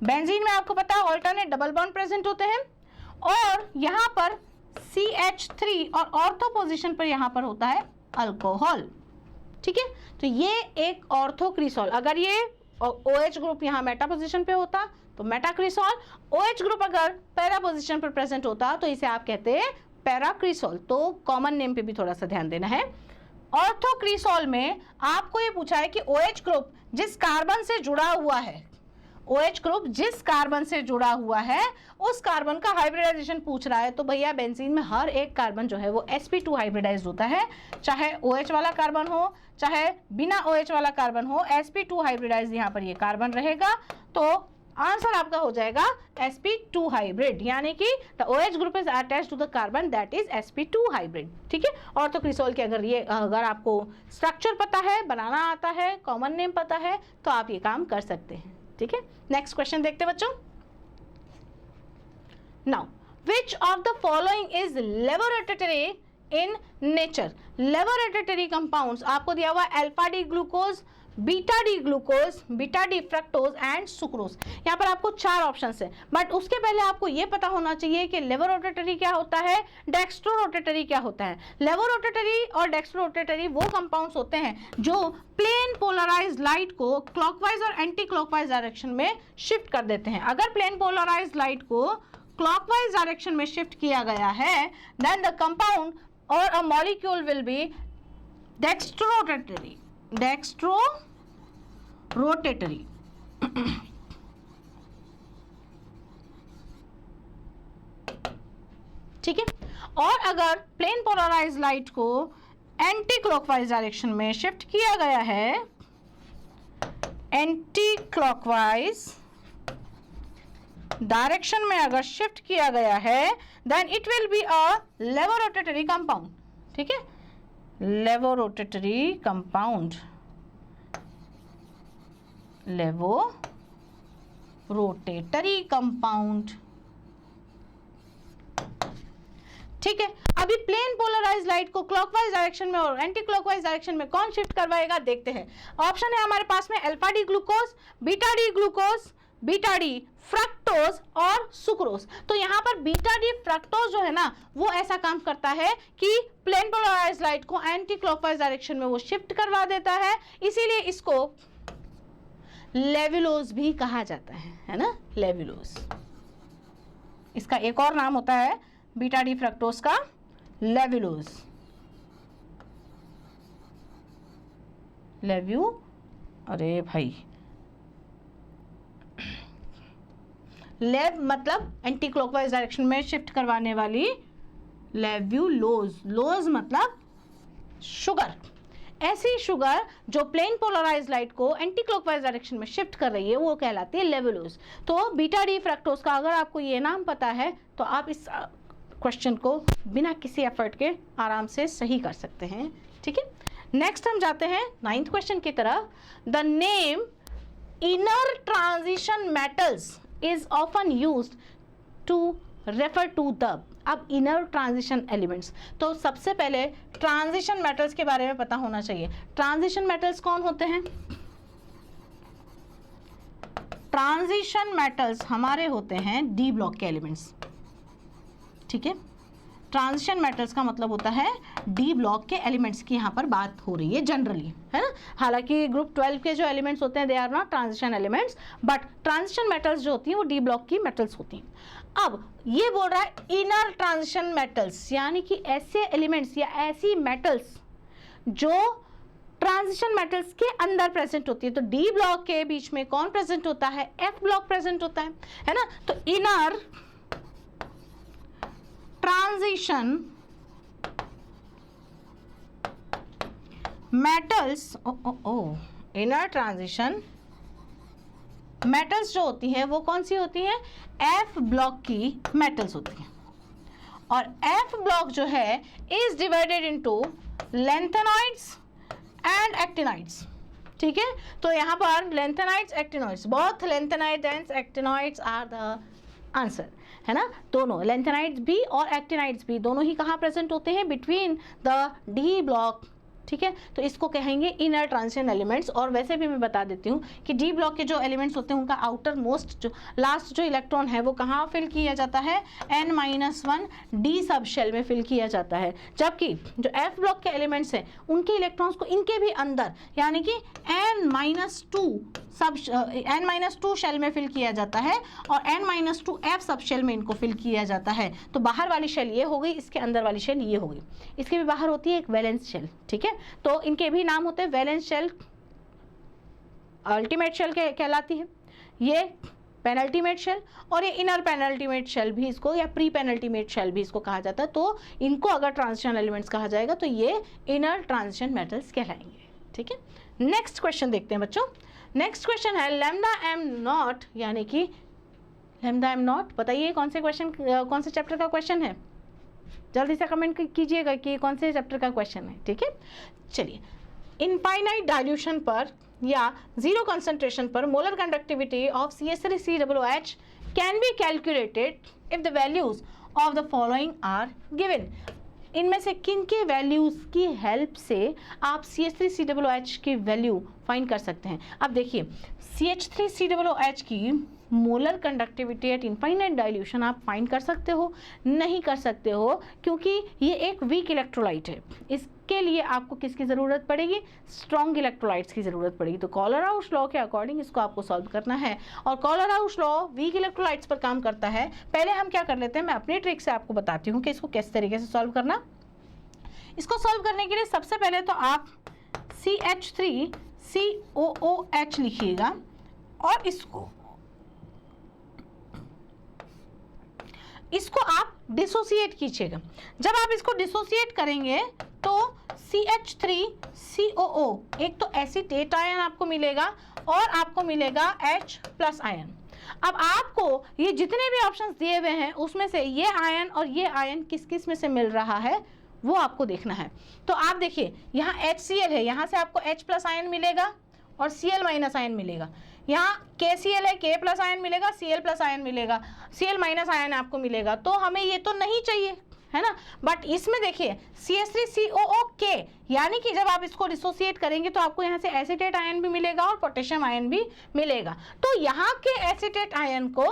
बेंजीन में आपको पता है ऑल्टरनेट डबल बॉन्ड प्रेजेंट होते हैं, और यहाँ पर CH3 और ऑर्थो पोजीशन पर यहाँ पर होता है अल्कोहल। ठीक है, तो ये एक ऑर्थोक्रिसॉल। अगर ये OH ग्रुप यहाँ मेटा पोजीशन पे होता तो मेटाक्रिसॉल, OH ग्रुप अगर पैरा पोजीशन पर प्रेजेंट होता तो इसे आप कहते हैं पैराक्रिसॉल। तो कॉमन नेम पे भी थोड़ा सा ध्यान देना है। ऑर्थोक्रिसॉल में आपको ये पूछा है कि OH ग्रुप जिस कार्बन से जुड़ा हुआ है, OH ग्रुप जिस कार्बन से जुड़ा हुआ है उस कार्बन का हाइब्रिडाइजेशन पूछ रहा है। तो भैया बेंजीन में हर एक कार्बन जो है वो sp2 हाइब्रिडाइज्ड होता है, चाहे OH वाला कार्बन हो चाहे बिना OH वाला कार्बन हो, sp2 हाइब्रिडाइज्ड यहाँ पर ये कार्बन रहेगा। तो आंसर आपका हो जाएगा sp2 हाइब्रिड, यानी कि the OH group is attached to the carbon that is sp2 hybrid. ठीक है, ऑर्थोक्रिसॉल के अगर आपको स्ट्रक्चर पता है, बनाना आता है, कॉमन नेम पता है, तो आप ये काम कर सकते हैं। ठीक है, नेक्स्ट क्वेश्चन देखते हैं बच्चों। Now which of the following is laboratory in nature. Laboratory compounds आपको दिया हुआ alpha D glucose, beta D glucose, beta D fructose and sucrose. यहाँ पर आपको 4 ऑप्शन है, बट उसके पहले आपको ये पता होना चाहिए कि लेवोरोटेटरी क्या होता है, डेक्स्ट्रोरोटेटरी क्या होता है। लेवोरोटेटरी और डेक्स्ट्रोरोटेटरी वो कंपाउंड्स होते हैं जो प्लेन पोलराइज्ड लाइट को क्लॉकवाइज और एंटी क्लॉकवाइज डायरेक्शन में शिफ्ट कर देते हैं। अगर प्लेन पोलराइज्ड लाइट को क्लॉकवाइज डायरेक्शन में शिफ्ट किया गया है, देन द कंपाउंड और a molecule will be dextrorotatory, dextrorotatory. ठीक है। और अगर प्लेन पोलराइज्ड लाइट को एंटी क्लॉकवाइज डायरेक्शन में शिफ्ट किया गया है, एंटी क्लॉकवाइज डायरेक्शन में अगर शिफ्ट किया गया है, then it will be a levorotatory compound. ठीक है, लेवोरोटेटरी कंपाउंड, लेवोरोटेटरी कंपाउंड। ठीक है, अभी प्लेन पोलराइज्ड लाइट को क्लॉकवाइज डायरेक्शन में और एंटी क्लॉकवाइज डायरेक्शन में कौन शिफ्ट करवाएगा देखते हैं। ऑप्शन है हमारे पास में alpha D glucose, beta D glucose, beta D fructose और सुक्रोज। तो यहाँ पर बीटा डी फ्रक्टोज जो है ना, वो ऐसा काम करता है कि प्लेन पोलराइज्ड लाइट को एंटी क्लॉकवाइज डायरेक्शन में वो शिफ्ट करवा देता है, इसीलिए इसको लेवुलोज भी कहा जाता है ना, लेवुलोज। इसका एक और नाम होता है बीटा डी फ्रक्टोज का, लेवुलोज, लेव्यू, अरे भाई लेव मतलब एंटी क्लॉकवाइज डायरेक्शन में शिफ्ट करवाने वाली, लेव्युलोज, लोज मतलब शुगर। ऐसी शुगर जो प्लेन पोलराइज्ड लाइट को एंटी क्लॉकवाइज डायरेक्शन में शिफ्ट कर रही है, वो कहलाती है लेवुलोज। तो बीटा डी फ्रक्टोज का अगर आपको ये नाम पता है तो आप इस क्वेश्चन को बिना किसी एफर्ट के आराम से सही कर सकते हैं। ठीक है, नेक्स्ट हम जाते हैं 9th क्वेश्चन की तरफ। The name inner transition metals is often used to refer to the, अब इनर ट्रांजिशन एलिमेंट्स, तो सबसे पहले ट्रांजिशन मेटल्स के बारे में पता होना चाहिए। ट्रांजिशन मेटल्स कौन होते हैं? ट्रांजिशन मेटल्स हमारे होते हैं डी ब्लॉक के एलिमेंट्स। ठीक है, ट्रांजिशन मेटल्स का मतलब होता है डी ब्लॉक के एलिमेंट्स की यहाँ पर बात हो रही है जनरली, है ना। हालांकि ग्रुप 12 के जो एलिमेंट्स होते हैं they are not transition elements, but transition metals जो होती हैं वो डी ब्लॉक की मेटल्स होती हैं। अब ये बोल रहा है इनर ट्रांजिशन मेटल्स, यानी कि ऐसे एलिमेंट्स या ऐसी मेटल्स जो ट्रांजिशन मेटल्स के अंदर प्रेजेंट होती है। तो डी ब्लॉक के बीच में कौन प्रेजेंट होता है? एफ ब्लॉक प्रेजेंट होता है ना। तो inner transition metals, inner transition metals जो होती हैं वो कौन सी होती हैं? एफ ब्लॉक की मेटल्स होती हैं। और एफ ब्लॉक जो है is divided into lanthanoids and actinoids. ठीक है, तो यहाँ पर lanthanoids, actinoids, both lanthanoids and actinoids are the answer, है ना। दोनों लैंथेनाइड्स भी और एक्टिनाइड्स भी दोनों ही कहाँ प्रेजेंट होते हैं? Between the D block. ठीक है, तो इसको कहेंगे इनर ट्रांजिशन एलिमेंट्स। और वैसे भी मैं बता देती हूँ कि डी ब्लॉक के जो एलिमेंट्स होते हैं उनका आउटर मोस्ट जो लास्ट जो इलेक्ट्रॉन है वो कहाँ फिल किया जाता है? n-1 डी सब शेल में फिल किया जाता है। जबकि जो एफ ब्लॉक के एलिमेंट्स हैं उनके इलेक्ट्रॉन्स को इनके भी अंदर यानी कि n-2 शेल में फिल किया जाता है और n-2 एफ सब शेल में इनको फिल किया जाता है। तो बाहर वाली शेल ये हो गई, इसके अंदर वाली शेल ये हो गई। इसके भी बाहर होती है एक वैलेंस शेल। ठीक है, तो इनके भी नाम होते हैं वैलेंस शेल, अल्टीमेट शेल कहलाती है, ये पेनल्टीमेट शेल, और ये इनर पेनल्टीमेट शेल भी इसको, या प्री पेनल्टीमेट शेल भी इसको कहा जाता है। तो इनको अगर ट्रांजिशन एलिमेंट्स कहा जाएगा तो ये इनर ट्रांजिशन मेटल्स कहलाएंगे। ठीक है, नेक्स्ट क्वेश्चन देखते हैं बच्चों। नेक्स्ट क्वेश्चन है लैम्डा एम नॉट, यानी कि लैम्डा एम नॉट, बताइए कौन से क्वेश्चन, कौन से चैप्टर का क्वेश्चन है? जल्दी से कमेंट कीजिएगा कि कौन से चैप्टर का क्वेश्चन है। ठीक है, चलिए। इनफाइनाइट डाइल्यूशन पर या जीरो कंसंट्रेशन पर molar conductivity of CH3COOH can be calculated if the values of the following are given. इनमें से किन के वैल्यूज की हेल्प से आप CH3COOH की वैल्यू फाइंड कर सकते हैं? अब देखिए CH3COOH की molar conductivity eight infinite dilution आप फाइंड कर सकते हो? नहीं कर सकते हो, क्योंकि ये एक वीक इलेक्ट्रोलाइट है। इसके लिए आपको किसकी ज़रूरत पड़ेगी? स्ट्रॉन्ग इलेक्ट्रोलाइट्स की ज़रूरत पड़ेगी। तो कॉलर-राउश लॉ के अकॉर्डिंग इसको आपको सॉल्व करना है, और कॉलर-राउश लॉ वीक इलेक्ट्रोलाइट्स पर काम करता है। पहले हम क्या कर लेते हैं, मैं अपनी ट्रिक से आपको बताती हूँ कि इसको किस तरीके से सॉल्व करना। इसको सॉल्व करने के लिए सबसे पहले तो आप CH3COOH लिखिएगा, और इसको आप डिसोसिएट कीजिएगा। जब आप इसको डिसोसिएट करेंगे तो CH3COO एक तो एसीटेट आयन आपको मिलेगा, और आपको मिलेगा H+ आयन। अब आपको ये जितने भी ऑप्शंस दिए हुए हैं उसमें से ये आयन और ये आयन किस किस में से मिल रहा है वो आपको देखना है। तो आप देखिए यहाँ HCl है, यहाँ से आपको H+ आयन मिलेगा और Cl- आयन मिलेगा। यहाँ KCl है, K+ आयन मिलेगा, Cl+ आयन मिलेगा, Cl- आयन आपको मिलेगा। तो हमें ये तो नहीं चाहिए, है ना। बट इसमें देखिए CH3COOK, यानी कि जब आप इसको डिसोसिएट करेंगे तो आपको यहाँ से एसीटेट आयन भी मिलेगा और पोटेशियम आयन भी मिलेगा। तो यहाँ के एसीटेट आयन को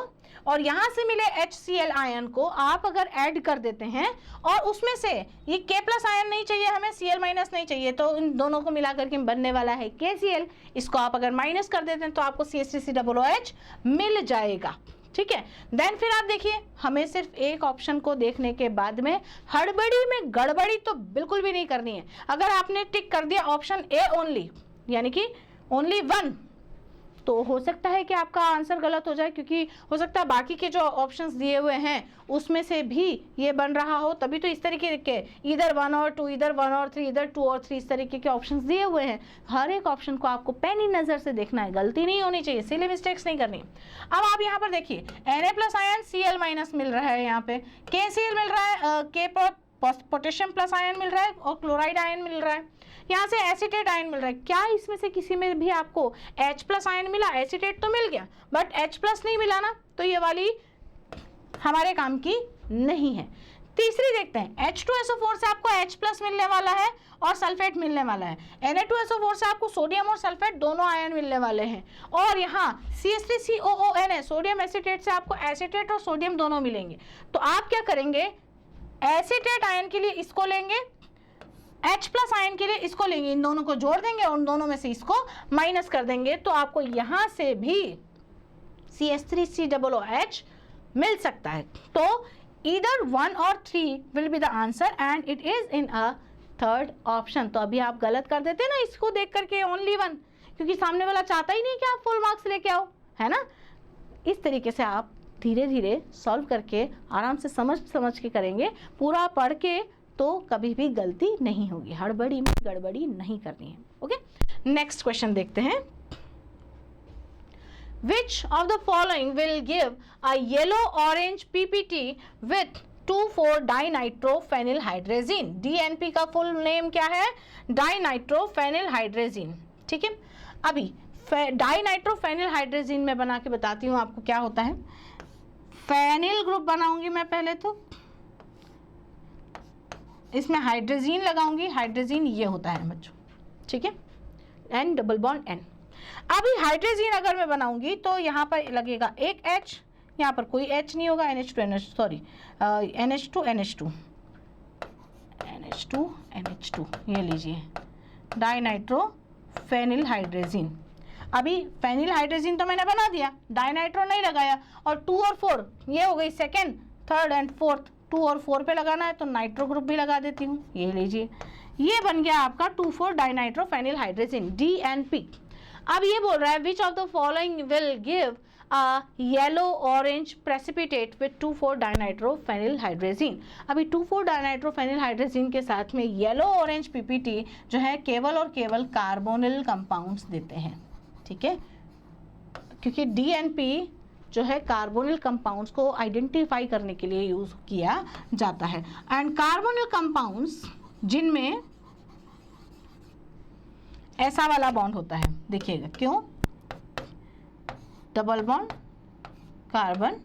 और यहाँ से मिले HCl आयन को आप अगर ऐड कर देते हैं, और उसमें से ये K+ आयन नहीं चाहिए हमें, Cl- नहीं चाहिए, तो इन दोनों को मिलाकर के बनने वाला है KCl। इसको आप अगर माइनस कर देते हैं तो आपको CH3COOH मिल जाएगा। ठीक है, देन फिर आप देखिए, हमें सिर्फ एक ऑप्शन को देखने के बाद में हड़बड़ी में गड़बड़ी तो बिल्कुल भी नहीं करनी है। अगर आपने टिक कर दिया ऑप्शन A ओनली, यानी कि ओनली 1, तो हो सकता है कि आपका आंसर गलत हो जाए, क्योंकि हो सकता है बाकी के जो ऑप्शंस दिए हुए हैं उसमें से भी ये बन रहा हो। तभी तो इस तरीके के इधर 1 और 2, इधर 1 और 3, इधर 2 और 3, इस तरीके के ऑप्शंस दिए हुए हैं। हर एक ऑप्शन को आपको पैनी नज़र से देखना है, गलती नहीं होनी चाहिए, सिली मिस्टेक्स नहीं करनी। अब आप यहाँ पर देखिए Na+ आयन Cl- मिल रहा है, यहाँ पे KCl मिल रहा है, K पोटेशियम प्लस आयन मिल रहा है, और क्लोराइड आयन मिल रहा है, यहाँ से एसीटेट आयन मिल रहा है। क्या इसमें से किसी में भी आपको H+ आयन मिला? एसीटेट तो मिल गया बट H+ नहीं मिला ना, तो ये वाली हमारे काम की नहीं है। तीसरी देखते हैं, H2SO4 से आपको H+ मिलने वाला है और सल्फेट मिलने वाला है। Na2SO4 से आपको सोडियम और सल्फेट दोनों आयन मिलने वाले हैं, और यहाँ CH3COON है, सोडियम एसीटेट से आपको एसीटेट और सोडियम दोनों मिलेंगे। तो आप क्या करेंगे, एसीटेट आयन के लिए इसको लेंगे, H+ आयन के लिए इसको लेंगे, इन दोनों को जोड़ देंगे और उन दोनों में से इसको माइनस कर देंगे, तो आपको यहाँ से भी CH3COOH मिल सकता है। तो either 1 और 3 will be the answer and it is in a third option। तो अभी आप गलत कर देते हैं ना इसको देख करके only 1, क्योंकि सामने वाला चाहता ही नहीं कि आप फुल मार्क्स लेके आओ, है ना। इस तरीके से आप धीरे धीरे सॉल्व करके आराम से समझ के करेंगे, पूरा पढ़ के तो कभी भी गलती नहीं होगी, हड़बड़ी में गड़बड़ी नहीं करनी है। ओके, नेक्स्ट क्वेश्चन देखते हैं। Which of the following will give a yellow orange PPT with 2,4-dinitrophenylhydrazine? DNP का फुल नेम क्या है? डाइनाइट्रोफेनिलहाइड्रेजिन। ठीक है, अभी डाइनाइट्रोफेनिलहाइड्रेजिन में बना के बताती हूँ आपको क्या होता है। फेनिल ग्रुप बनाऊंगी मैं पहले, तो इसमें हाइड्रोजीन लगाऊंगी, हाइड्रोजीन ये होता है बच्चों, ठीक है, N डबल बॉन्ड N। अभी हाइड्रोजीन अगर मैं बनाऊंगी तो यहाँ पर लगेगा एक H, यहाँ पर कोई H नहीं होगा, NH2 ये लीजिए, डाइनाइट्रोफेनिलहाइड्रेजिन। अभी फेनिल हाइड्रोजीन तो मैंने बना दिया, डाइनाइट्रो नहीं लगाया, और 2 और 4 ये हो गई सेकेंड, थर्ड एंड फोर्थ। 2 और 4 पे लगाना है तो नाइट्रो ग्रुप भी लगा देती हूँ, ये लीजिए, ये बन गया आपका 2,4-डाइनाइट्रोफेनिलहाइड्रेजिन, DNP। अब ये बोल रहा है which of the following will give a yellow orange precipitate with two four dinitrophenylhydrazine. अभी 2,4-डाइनाइट्रोफेनिलहाइड्रेजिन के साथ में येलो ऑरेंज PPT जो है केवल और केवल कार्बोनिल कंपाउंड्स देते हैं, ठीक है, क्योंकि DNP जो है कार्बोनिल कंपाउंड्स को आइडेंटिफाई करने के लिए यूज किया जाता है। एंड कार्बोनिल कंपाउंड्स जिनमें ऐसा वाला बॉन्ड होता है, देखिएगा क्यों, डबल बॉन्ड कार्बन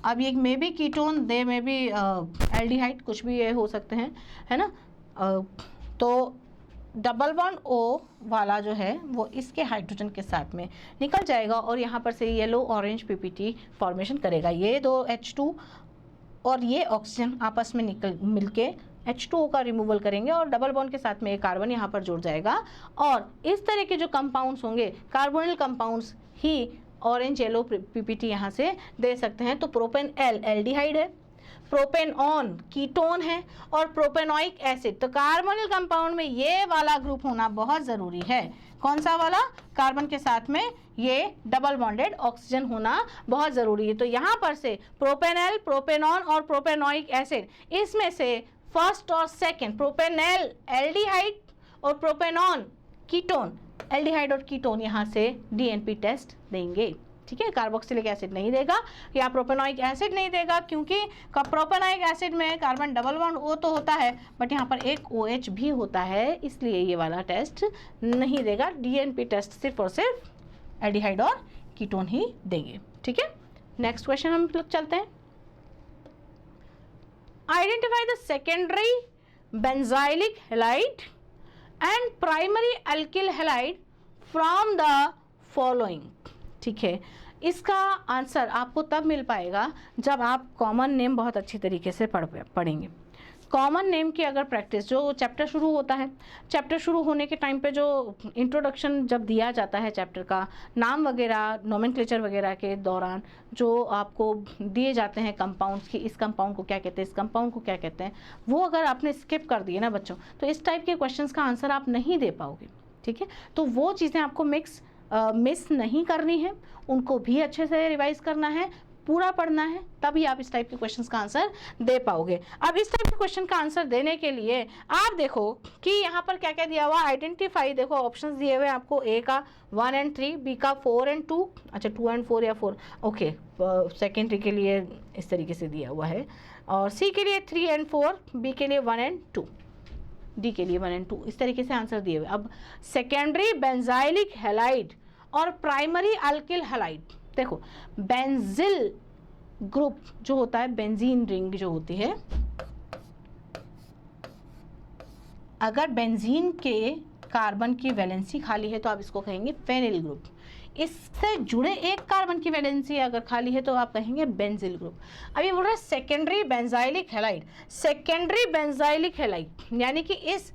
अब ये may be ketone, they may be aldehyde, कुछ भी ये हो सकते हैं, है ना। तो डबल बॉन्ड O वाला जो है वो इसके हाइड्रोजन के साथ में निकल जाएगा और यहाँ पर से येलो ऑरेंज PPT फॉर्मेशन करेगा। ये दो H2 और ये ऑक्सीजन आपस में मिलके H2O का रिमूवल करेंगे और डबल बॉन्ड के साथ में एक कार्बन यहाँ पर जुड़ जाएगा और इस तरह के जो कंपाउंड्स होंगे कार्बोनिल कंपाउंड्स ही ऑरेंज येलो PPT यहाँ से दे सकते हैं। तो प्रोपेन L एल्डिहाइड है, प्रोपेनॉन कीटोन है और प्रोपेनोइक एसिड, तो कार्बोनिल कंपाउंड में ये वाला ग्रुप होना बहुत ज़रूरी है। कौन सा वाला? कार्बन के साथ में ये डबल बॉन्डेड ऑक्सीजन होना बहुत ज़रूरी है। तो यहाँ पर से प्रोपेनल, प्रोपेनॉन और प्रोपेनोइक एसिड, इसमें से फर्स्ट और सेकंड, प्रोपेनल एल्डिहाइड और प्रोपेनॉन कीटोन, एल्डिहाइड और कीटोन यहाँ से DNP टेस्ट देंगे। ठीक है, कार्बोक्सिलिक एसिड नहीं देगा या प्रोपेनोइक एसिड नहीं देगा, क्योंकि प्रोपेनोइक एसिड में कार्बन डबल बॉन्ड O तो होता है बट यहाँ पर एक OH भी होता है, इसलिए ये वाला टेस्ट नहीं देगा। DNP टेस्ट सिर्फ और सिर्फ एल्डिहाइड और कीटोन ही देंगे। ठीक है, नेक्स्ट क्वेश्चन हम लोग चलते हैं। Identify the secondary benzylic halide and primary alkyl halide from the following. ठीक है, इसका आंसर आपको तब मिल पाएगा जब आप कॉमन नेम बहुत अच्छी तरीके से पढ़ेंगे। कॉमन नेम की अगर प्रैक्टिस, जो चैप्टर शुरू होता है, चैप्टर शुरू होने के टाइम पे जो इंट्रोडक्शन जब दिया जाता है चैप्टर का नाम वगैरह, नोमेनक्लेचर वगैरह के दौरान जो आपको दिए जाते हैं कंपाउंड्स की, इस कंपाउंड को क्या कहते हैं, इस कंपाउंड को क्या कहते हैं, वो अगर आपने स्किप कर दिए ना बच्चों, तो इस टाइप के क्वेश्चंस का आंसर आप नहीं दे पाओगे। ठीक है, तो वो चीज़ें आपको मिस नहीं करनी है, उनको भी अच्छे से रिवाइज करना है, पूरा पढ़ना है, तभी आप इस टाइप के क्वेश्चंस का आंसर दे पाओगे। अब इस टाइप के क्वेश्चन का आंसर देने के लिए आप देखो कि यहाँ पर क्या क्या दिया हुआ, आइडेंटिफाई, देखो ऑप्शंस दिए हुए आपको, A का 1 and 3, B का 4 and 2, अच्छा 2 and 4 या 4, ओके, सेकेंडरी के लिए इस तरीके से दिया हुआ है, और C के लिए 3 and 4, B के लिए 1 and 2, D के लिए 1 and 2, इस तरीके से आंसर दिए हुए। अब सेकेंडरी बेंजाइलिक हैलाइड और प्राइमरी अल्किल हैलाइड, देखो बेंजिल ग्रुप जो होता है, बेंजीन रिंग जो होती है, अगर बेंजीन के कार्बन की वैलेंसी खाली है तो आप इसको कहेंगे फेनिल ग्रुप। इससे जुड़े एक कार्बन की वैलेंसी अगर खाली है तो आप कहेंगे बेंजिल ग्रुप। अभी बोल रहा है secondary benzylic halide, secondary benzylic halide यानी कि इस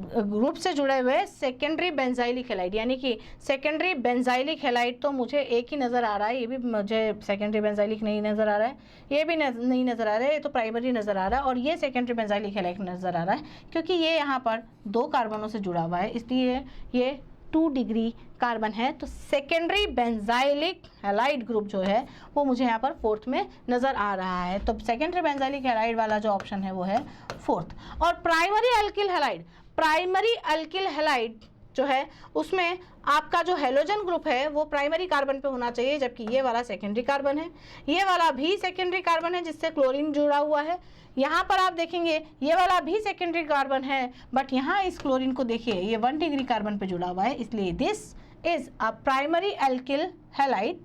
ग्रुप से जुड़े हुए सेकेंडरी बेंजाइलिक हैलाइड, यानी कि सेकेंडरी बेंजाइलिक हैलाइड तो मुझे एक ही नज़र आ रहा है, ये भी मुझे सेकेंडरी बेंजाइलिक नहीं नज़र आ रहा है, ये भी नहीं नज़र आ रहा है, ये तो प्राइमरी नज़र आ रहा है, और ये सेकेंडरी बेंजाइलिक हैलाइड नज़र आ रहा है, क्योंकि ये यहाँ पर 2 कार्बनों से जुड़ा हुआ है, इसलिए ये 2 डिग्री कार्बन है। तो सेकेंडरी बेंजाइलिक हैलाइड ग्रुप जो है वो मुझे यहाँ पर 4th में नज़र आ रहा है। तो सेकेंडरी बेंजाइलिक हैलाइड वाला जो ऑप्शन है वो है 4th। और primary alkyl halide, primary alkyl halide जो है उसमें आपका जो हेलोजन ग्रुप है वो प्राइमरी कार्बन पे होना चाहिए, जबकि ये वाला सेकेंडरी कार्बन है, ये वाला भी सेकेंडरी कार्बन है जिससे क्लोरीन जुड़ा हुआ है। यहाँ पर आप देखेंगे ये वाला भी सेकेंडरी कार्बन है, बट यहाँ इस क्लोरीन को देखिए ये 1 डिग्री कार्बन पे जुड़ा हुआ है, इसलिए this is a primary alkyl halide.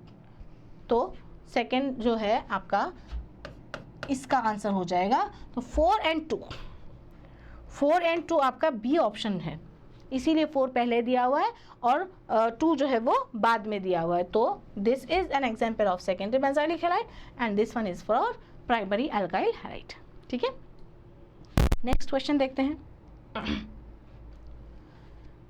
तो सेकेंड जो है आपका इसका आंसर हो जाएगा। तो 4 and 2 आपका बी ऑप्शन है, इसीलिए 4 पहले दिया हुआ है और 2 जो है वो बाद में दिया हुआ है। तो this is an example of secondary benzylic halide and this one is for primary alkyl halide. ठीक है, नेक्स्ट क्वेश्चन देखते हैं।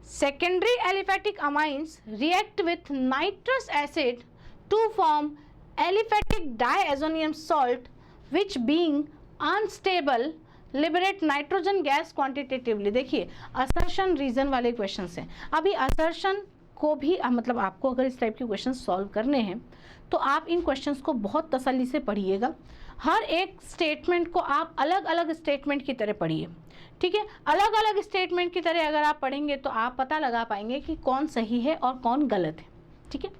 Secondary aliphatic amines react with nitrous acid to form aliphatic diazonium salt which being unstable liberate nitrogen gas quantitatively. देखिए assertion reason वाले questions हैं। अभी assertion को भी मतलब आपको अगर इस टाइप के क्वेश्चन सॉल्व करने हैं तो आप इन क्वेश्चंस को बहुत तसल्ली से पढ़िएगा। हर एक स्टेटमेंट को आप अलग अलग स्टेटमेंट की तरह पढ़िए। ठीक है, अलग अलग स्टेटमेंट की तरह अगर आप पढ़ेंगे तो आप पता लगा पाएंगे कि कौन सही है और कौन गलत है। ठीक है,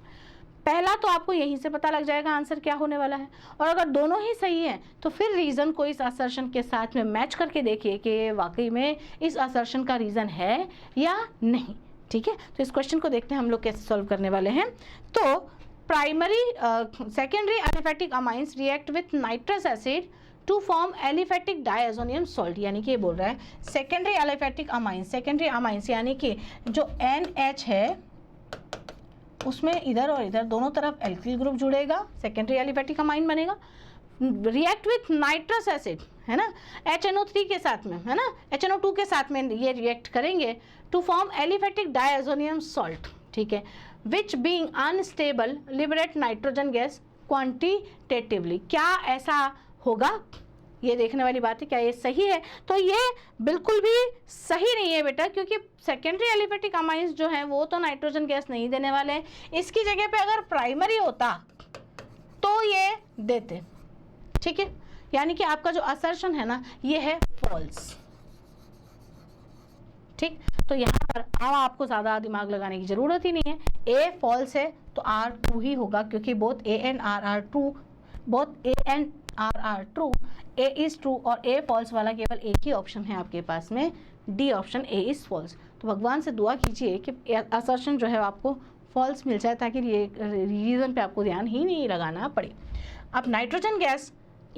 पहला तो आपको यहीं से पता लग जाएगा आंसर क्या होने वाला है, और अगर दोनों ही सही है तो फिर रीज़न को इस असर्शन के साथ में मैच करके देखिए कि वाकई में इस असर्शन का रीज़न है या नहीं। ठीक है, तो इस क्वेश्चन को देखते हैं हम लोग कैसे सॉल्व करने वाले हैं। तो primary secondary aliphatic amines react with nitrous acid to form aliphatic diazonium salt, यानी कि ये बोल रहा है सेकेंडरी एलिफेटिक अमाइंस यानी कि जो NH है उसमें इधर और इधर दोनों तरफ एल्किल ग्रुप जुड़ेगा, सेकेंडरी एलिफेटिक अमाइन बनेगा, रिएक्ट विथ नाइट्रस एसिड, है ना, HNO3 के साथ में, है ना, HNO2 के साथ में ये रिएक्ट करेंगे to form aliphatic diazonium salt, ठीक है, which being unstable liberate nitrogen gas quantitatively. क्या ऐसा होगा, ये देखने वाली बात है, क्या ये सही है? तो ये बिल्कुल भी सही नहीं है बेटा, क्योंकि सेकेंडरी एलिफेटिक अमाइंस जो है वो तो नाइट्रोजन गैस नहीं देने वाले हैं। इसकी जगह पे अगर प्राइमरी होता तो ये देते, ठीक है, यानी कि आपका जो असर्शन है ना ये है फॉल्स, ठीक। तो यहाँ पर अब आपको ज़्यादा दिमाग लगाने की ज़रूरत ही नहीं है, ए फॉल्स है तो R ट्रू ही होगा, क्योंकि both A and R are true, both A and R are true, A is true और A फॉल्स वाला केवल एक ही ऑप्शन है आपके पास में, D option A is false. तो भगवान से दुआ कीजिए कि असर्शन जो है आपको फॉल्स मिल जाए, ताकि ये रीज़न पे आपको ध्यान ही नहीं लगाना पड़े। अब nitrogen gas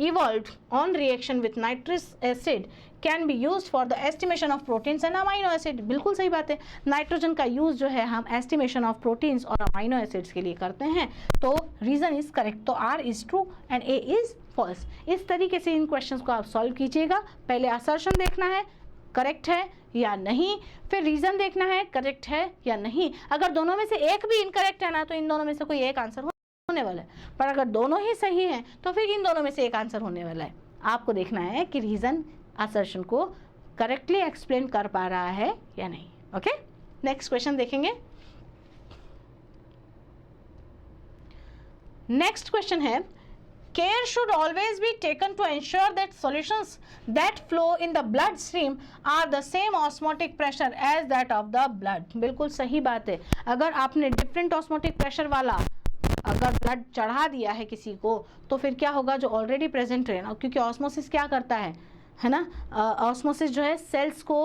evolved on reaction with nitrous acid can be used for the estimation of proteins and amino acid। बिल्कुल सही बात है, नाइट्रोजन का यूज़ जो है हम एस्टिमेशन ऑफ प्रोटीन्स और अमाइनो एसिड्स के लिए करते हैं, तो रीज़न इज़ करेक्ट, तो R is true and A is false. इस तरीके से इन क्वेश्चंस को आप सॉल्व कीजिएगा। पहले असर्शन देखना है करेक्ट है या नहीं, फिर रीज़न देखना है करेक्ट है या नहीं। अगर दोनों में से एक भी इनकरेक्ट है ना, तो इन दोनों में से कोई एक आंसर होने वाला है, पर अगर दोनों ही सही हैं तो फिर इन दोनों में से एक आंसर होने वाला है। आपको देखना है कि रीज़न असर्शन को करेक्टली एक्सप्लेन कर पा रहा है या नहीं। ओके, नेक्स्ट क्वेश्चन देखेंगे। नेक्स्ट क्वेश्चन है, care should always be taken to ensure that solutions that flow in the blood stream are the same osmotic pressure as that of the blood। बिल्कुल सही बात है, अगर आपने डिफरेंट ऑस्मोटिक प्रेशर वाला अगर ब्लड चढ़ा दिया है किसी को, तो फिर क्या होगा, जो ऑलरेडी प्रेजेंट है ना, क्योंकि ऑस्मोसिस क्या करता है ना, ऑस्मोसिस जो है सेल्स को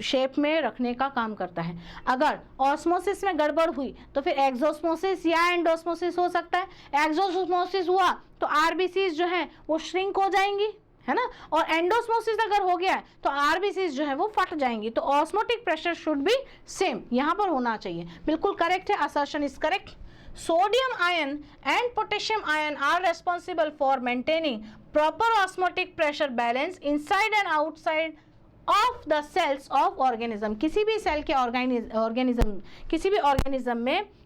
शेप में रखने का काम करता है। अगर ऑस्मोसिस में गड़बड़ हुई तो फिर एक्सोस्मोसिस या एंडोस्मोसिस हो सकता है। एक्सोस्मोसिस हुआ तो आरबीसीज जो है वो श्रिंक हो जाएंगी, है ना, और एंडोस्मोसिस अगर हो गया है तो आरबीसीज जो है वो फट जाएंगी। तो osmotic pressure should be same, यहाँ पर होना चाहिए। बिल्कुल करेक्ट है, assertion is correct. Sodium ion and potassium ion are responsible for maintaining proper osmotic pressure balance inside and outside of the cells of organism। किसी भी सेल के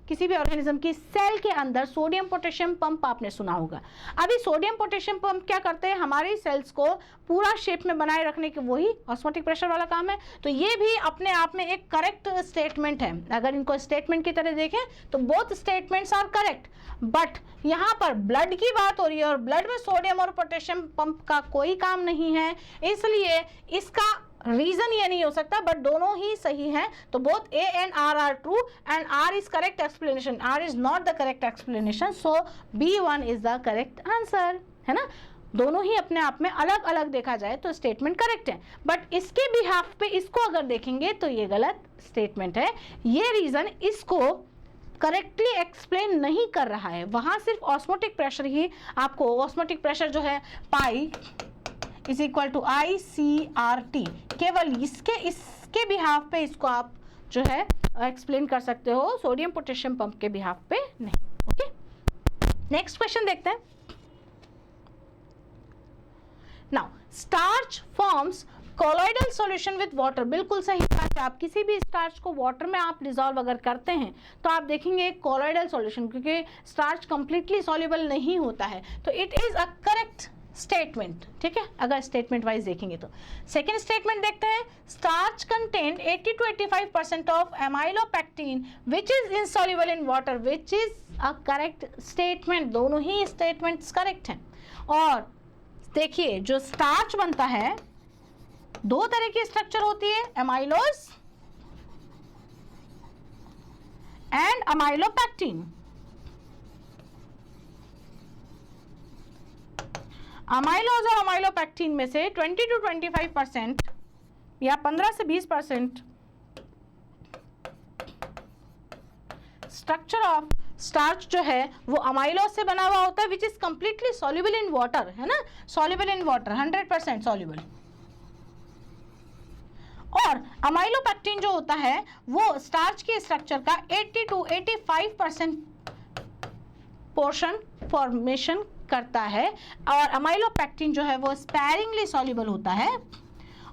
किसी भी ऑर्गेनिज्म की सेल के अंदर सोडियम पोटेशियम पंप आपने सुना होगा। अभी सोडियम पोटेशियम पंप क्या करते हैं, हमारी सेल्स को पूरा शेप में बनाए रखने के वही ऑस्मोटिक प्रेशर वाला काम है। तो ये भी अपने आप में एक करेक्ट स्टेटमेंट है। अगर इनको स्टेटमेंट की तरह देखें तो both statements are correct, but यहाँ पर ब्लड की बात हो रही है और ब्लड में सोडियम और पोटेशियम पंप का कोई काम नहीं है, इसलिए इसका रीजन ये नहीं हो सकता, बट दोनों ही सही हैं। तो both A and R are true and R is correct explanation, R is not the correct explanation, so B1 is the correct answer, है ना। दोनों ही अपने आप में अलग अलग देखा जाए तो स्टेटमेंट करेक्ट है, बट इसके बिहाफ पे इसको अगर देखेंगे तो ये गलत स्टेटमेंट है। ये रीजन इसको करेक्टली एक्सप्लेन नहीं कर रहा है, वहाँ सिर्फ ऑस्मोटिक प्रेशर ही आपको, ऑस्मोटिक प्रेशर जो है pi is equal to ICRT, केवल इसके बिहाफ पे इसको आप जो है एक्सप्लेन कर सकते हो, सोडियम पोटेशियम पंप के बिहाफ पे नहीं। ओके, नेक्स्ट क्वेश्चन देखते हैं। Now starch forms colloidal solution with water. बिल्कुल सही बात है, आप किसी भी स्टार्च को वाटर में आप डिजॉल्व अगर करते हैं तो आप देखेंगे कोलॉइडल सॉल्यूशन, क्योंकि स्टार्च कंप्लीटली सॉल्युबल नहीं होता है, तो it is a correct statement. ठीक है, अगर स्टेटमेंट वाइज देखेंगे तो सेकेंड स्टेटमेंट देखते हैं। Starch contain 80 to 85% of amylopectin which is insoluble in water, which is a correct statement. दोनों ही स्टेटमेंट्स करेक्ट हैं। और देखिए जो स्टार्च बनता है, दो तरह की स्ट्रक्चर होती है, एमाइलोज एंड एमाइलोपेक्टिन। अमाइलोज और अमाइलोपेक्टिन में से 20 to 25% या 15 से 20% स्ट्रक्चर ऑफ स्टार्च जो है वो अमाइलोज से बना हुआ होता है which is completely soluble in water, है ना, सॉल्युबल इन वाटर, 100% सॉल्युबल। और अमाइलोपेक्टिन जो होता है वो स्टार्च के स्ट्रक्चर का 80 to 85% पोर्शन फॉर्मेशन करता है, और अमाइलोपेक्टिन जो है वो स्पैरिंगली सॉल्युबल होता है।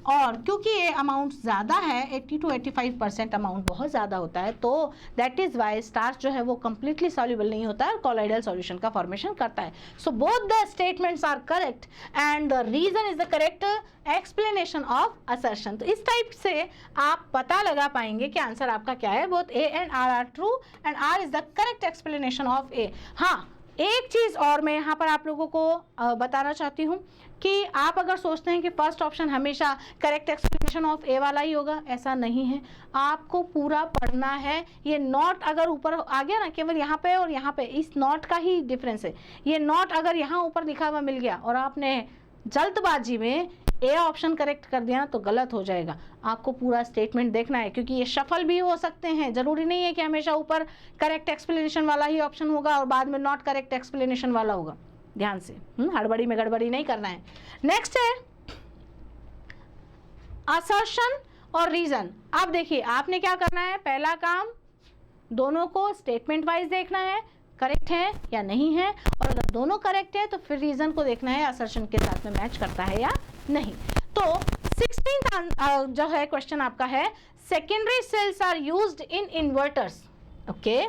और क्योंकि ये अमाउंट ज़्यादा है, 80 to 85% अमाउंट बहुत ज़्यादा होता है, तो दैट इज़ वाई स्टार्च जो है वो कंप्लीटली सॉल्युबल नहीं होता है, कॉलॉइडल सॉल्यूशन का फॉर्मेशन करता है। So both the statements are correct and the reason is the correct explanation of assertion. तो इस टाइप से आप पता लगा पाएंगे कि आंसर आपका क्या है। Both A and R are true and R is the correct explanation of A. हाँ, एक चीज़ और मैं यहाँ पर आप लोगों को बताना चाहती हूँ कि आप अगर सोचते हैं कि फर्स्ट ऑप्शन हमेशा करेक्ट एक्सप्लेनेशन ऑफ ए वाला ही होगा, ऐसा नहीं है। आपको पूरा पढ़ना है। ये नॉट अगर ऊपर आ गया ना, केवल यहाँ पे और यहाँ पे, इस नॉट का ही डिफरेंस है। ये नॉट अगर यहाँ ऊपर लिखा हुआ मिल गया और आपने जल्दबाजी में ए ऑप्शन करेक्ट कर दिया तो गलत हो जाएगा। आपको पूरा स्टेटमेंट देखना है, क्योंकि ये शफल भी हो सकते हैं। ज़रूरी नहीं है कि हमेशा ऊपर करेक्ट एक्सप्लेनेशन वाला ही ऑप्शन होगा और बाद में नॉट करेक्ट एक्सप्लेनेशन वाला होगा। ध्यान से, हड़बड़ी में गड़बड़ी नहीं करना है। नेक्स्ट है असर्शन और रीजन। अब देखिए आपने क्या करना है, पहला काम दोनों को स्टेटमेंट वाइज देखना है, करेक्ट है या नहीं है, और अगर दोनों करेक्ट है तो फिर रीजन को देखना है असर्शन के साथ में मैच करता है या नहीं। तो 16th जो है क्वेश्चन आपका है, secondary cells are used in inverters. Okay,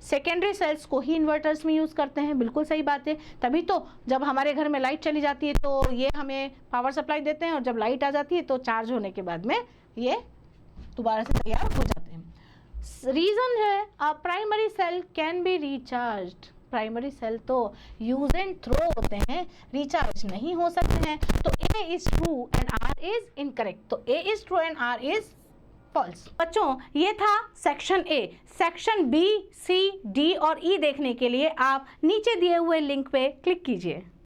secondary cells को ही इन्वर्टर्स में यूज़ करते हैं, बिल्कुल सही बात है। तभी तो जब हमारे घर में लाइट चली जाती है तो ये हमें पावर सप्लाई देते हैं, और जब लाइट आ जाती है तो चार्ज होने के बाद में ये दोबारा से तैयार हो जाते हैं। रीज़न जो है, primary cell can be recharged. Primary cell तो यूज एंड थ्रो होते हैं, रिचार्ज नहीं हो सकते हैं। तो A is true and R is incorrect. तो A is true and R is false. बच्चों, ये था section A. Section B, C, D और ई देखने के लिए आप नीचे दिए हुए लिंक पे क्लिक कीजिए।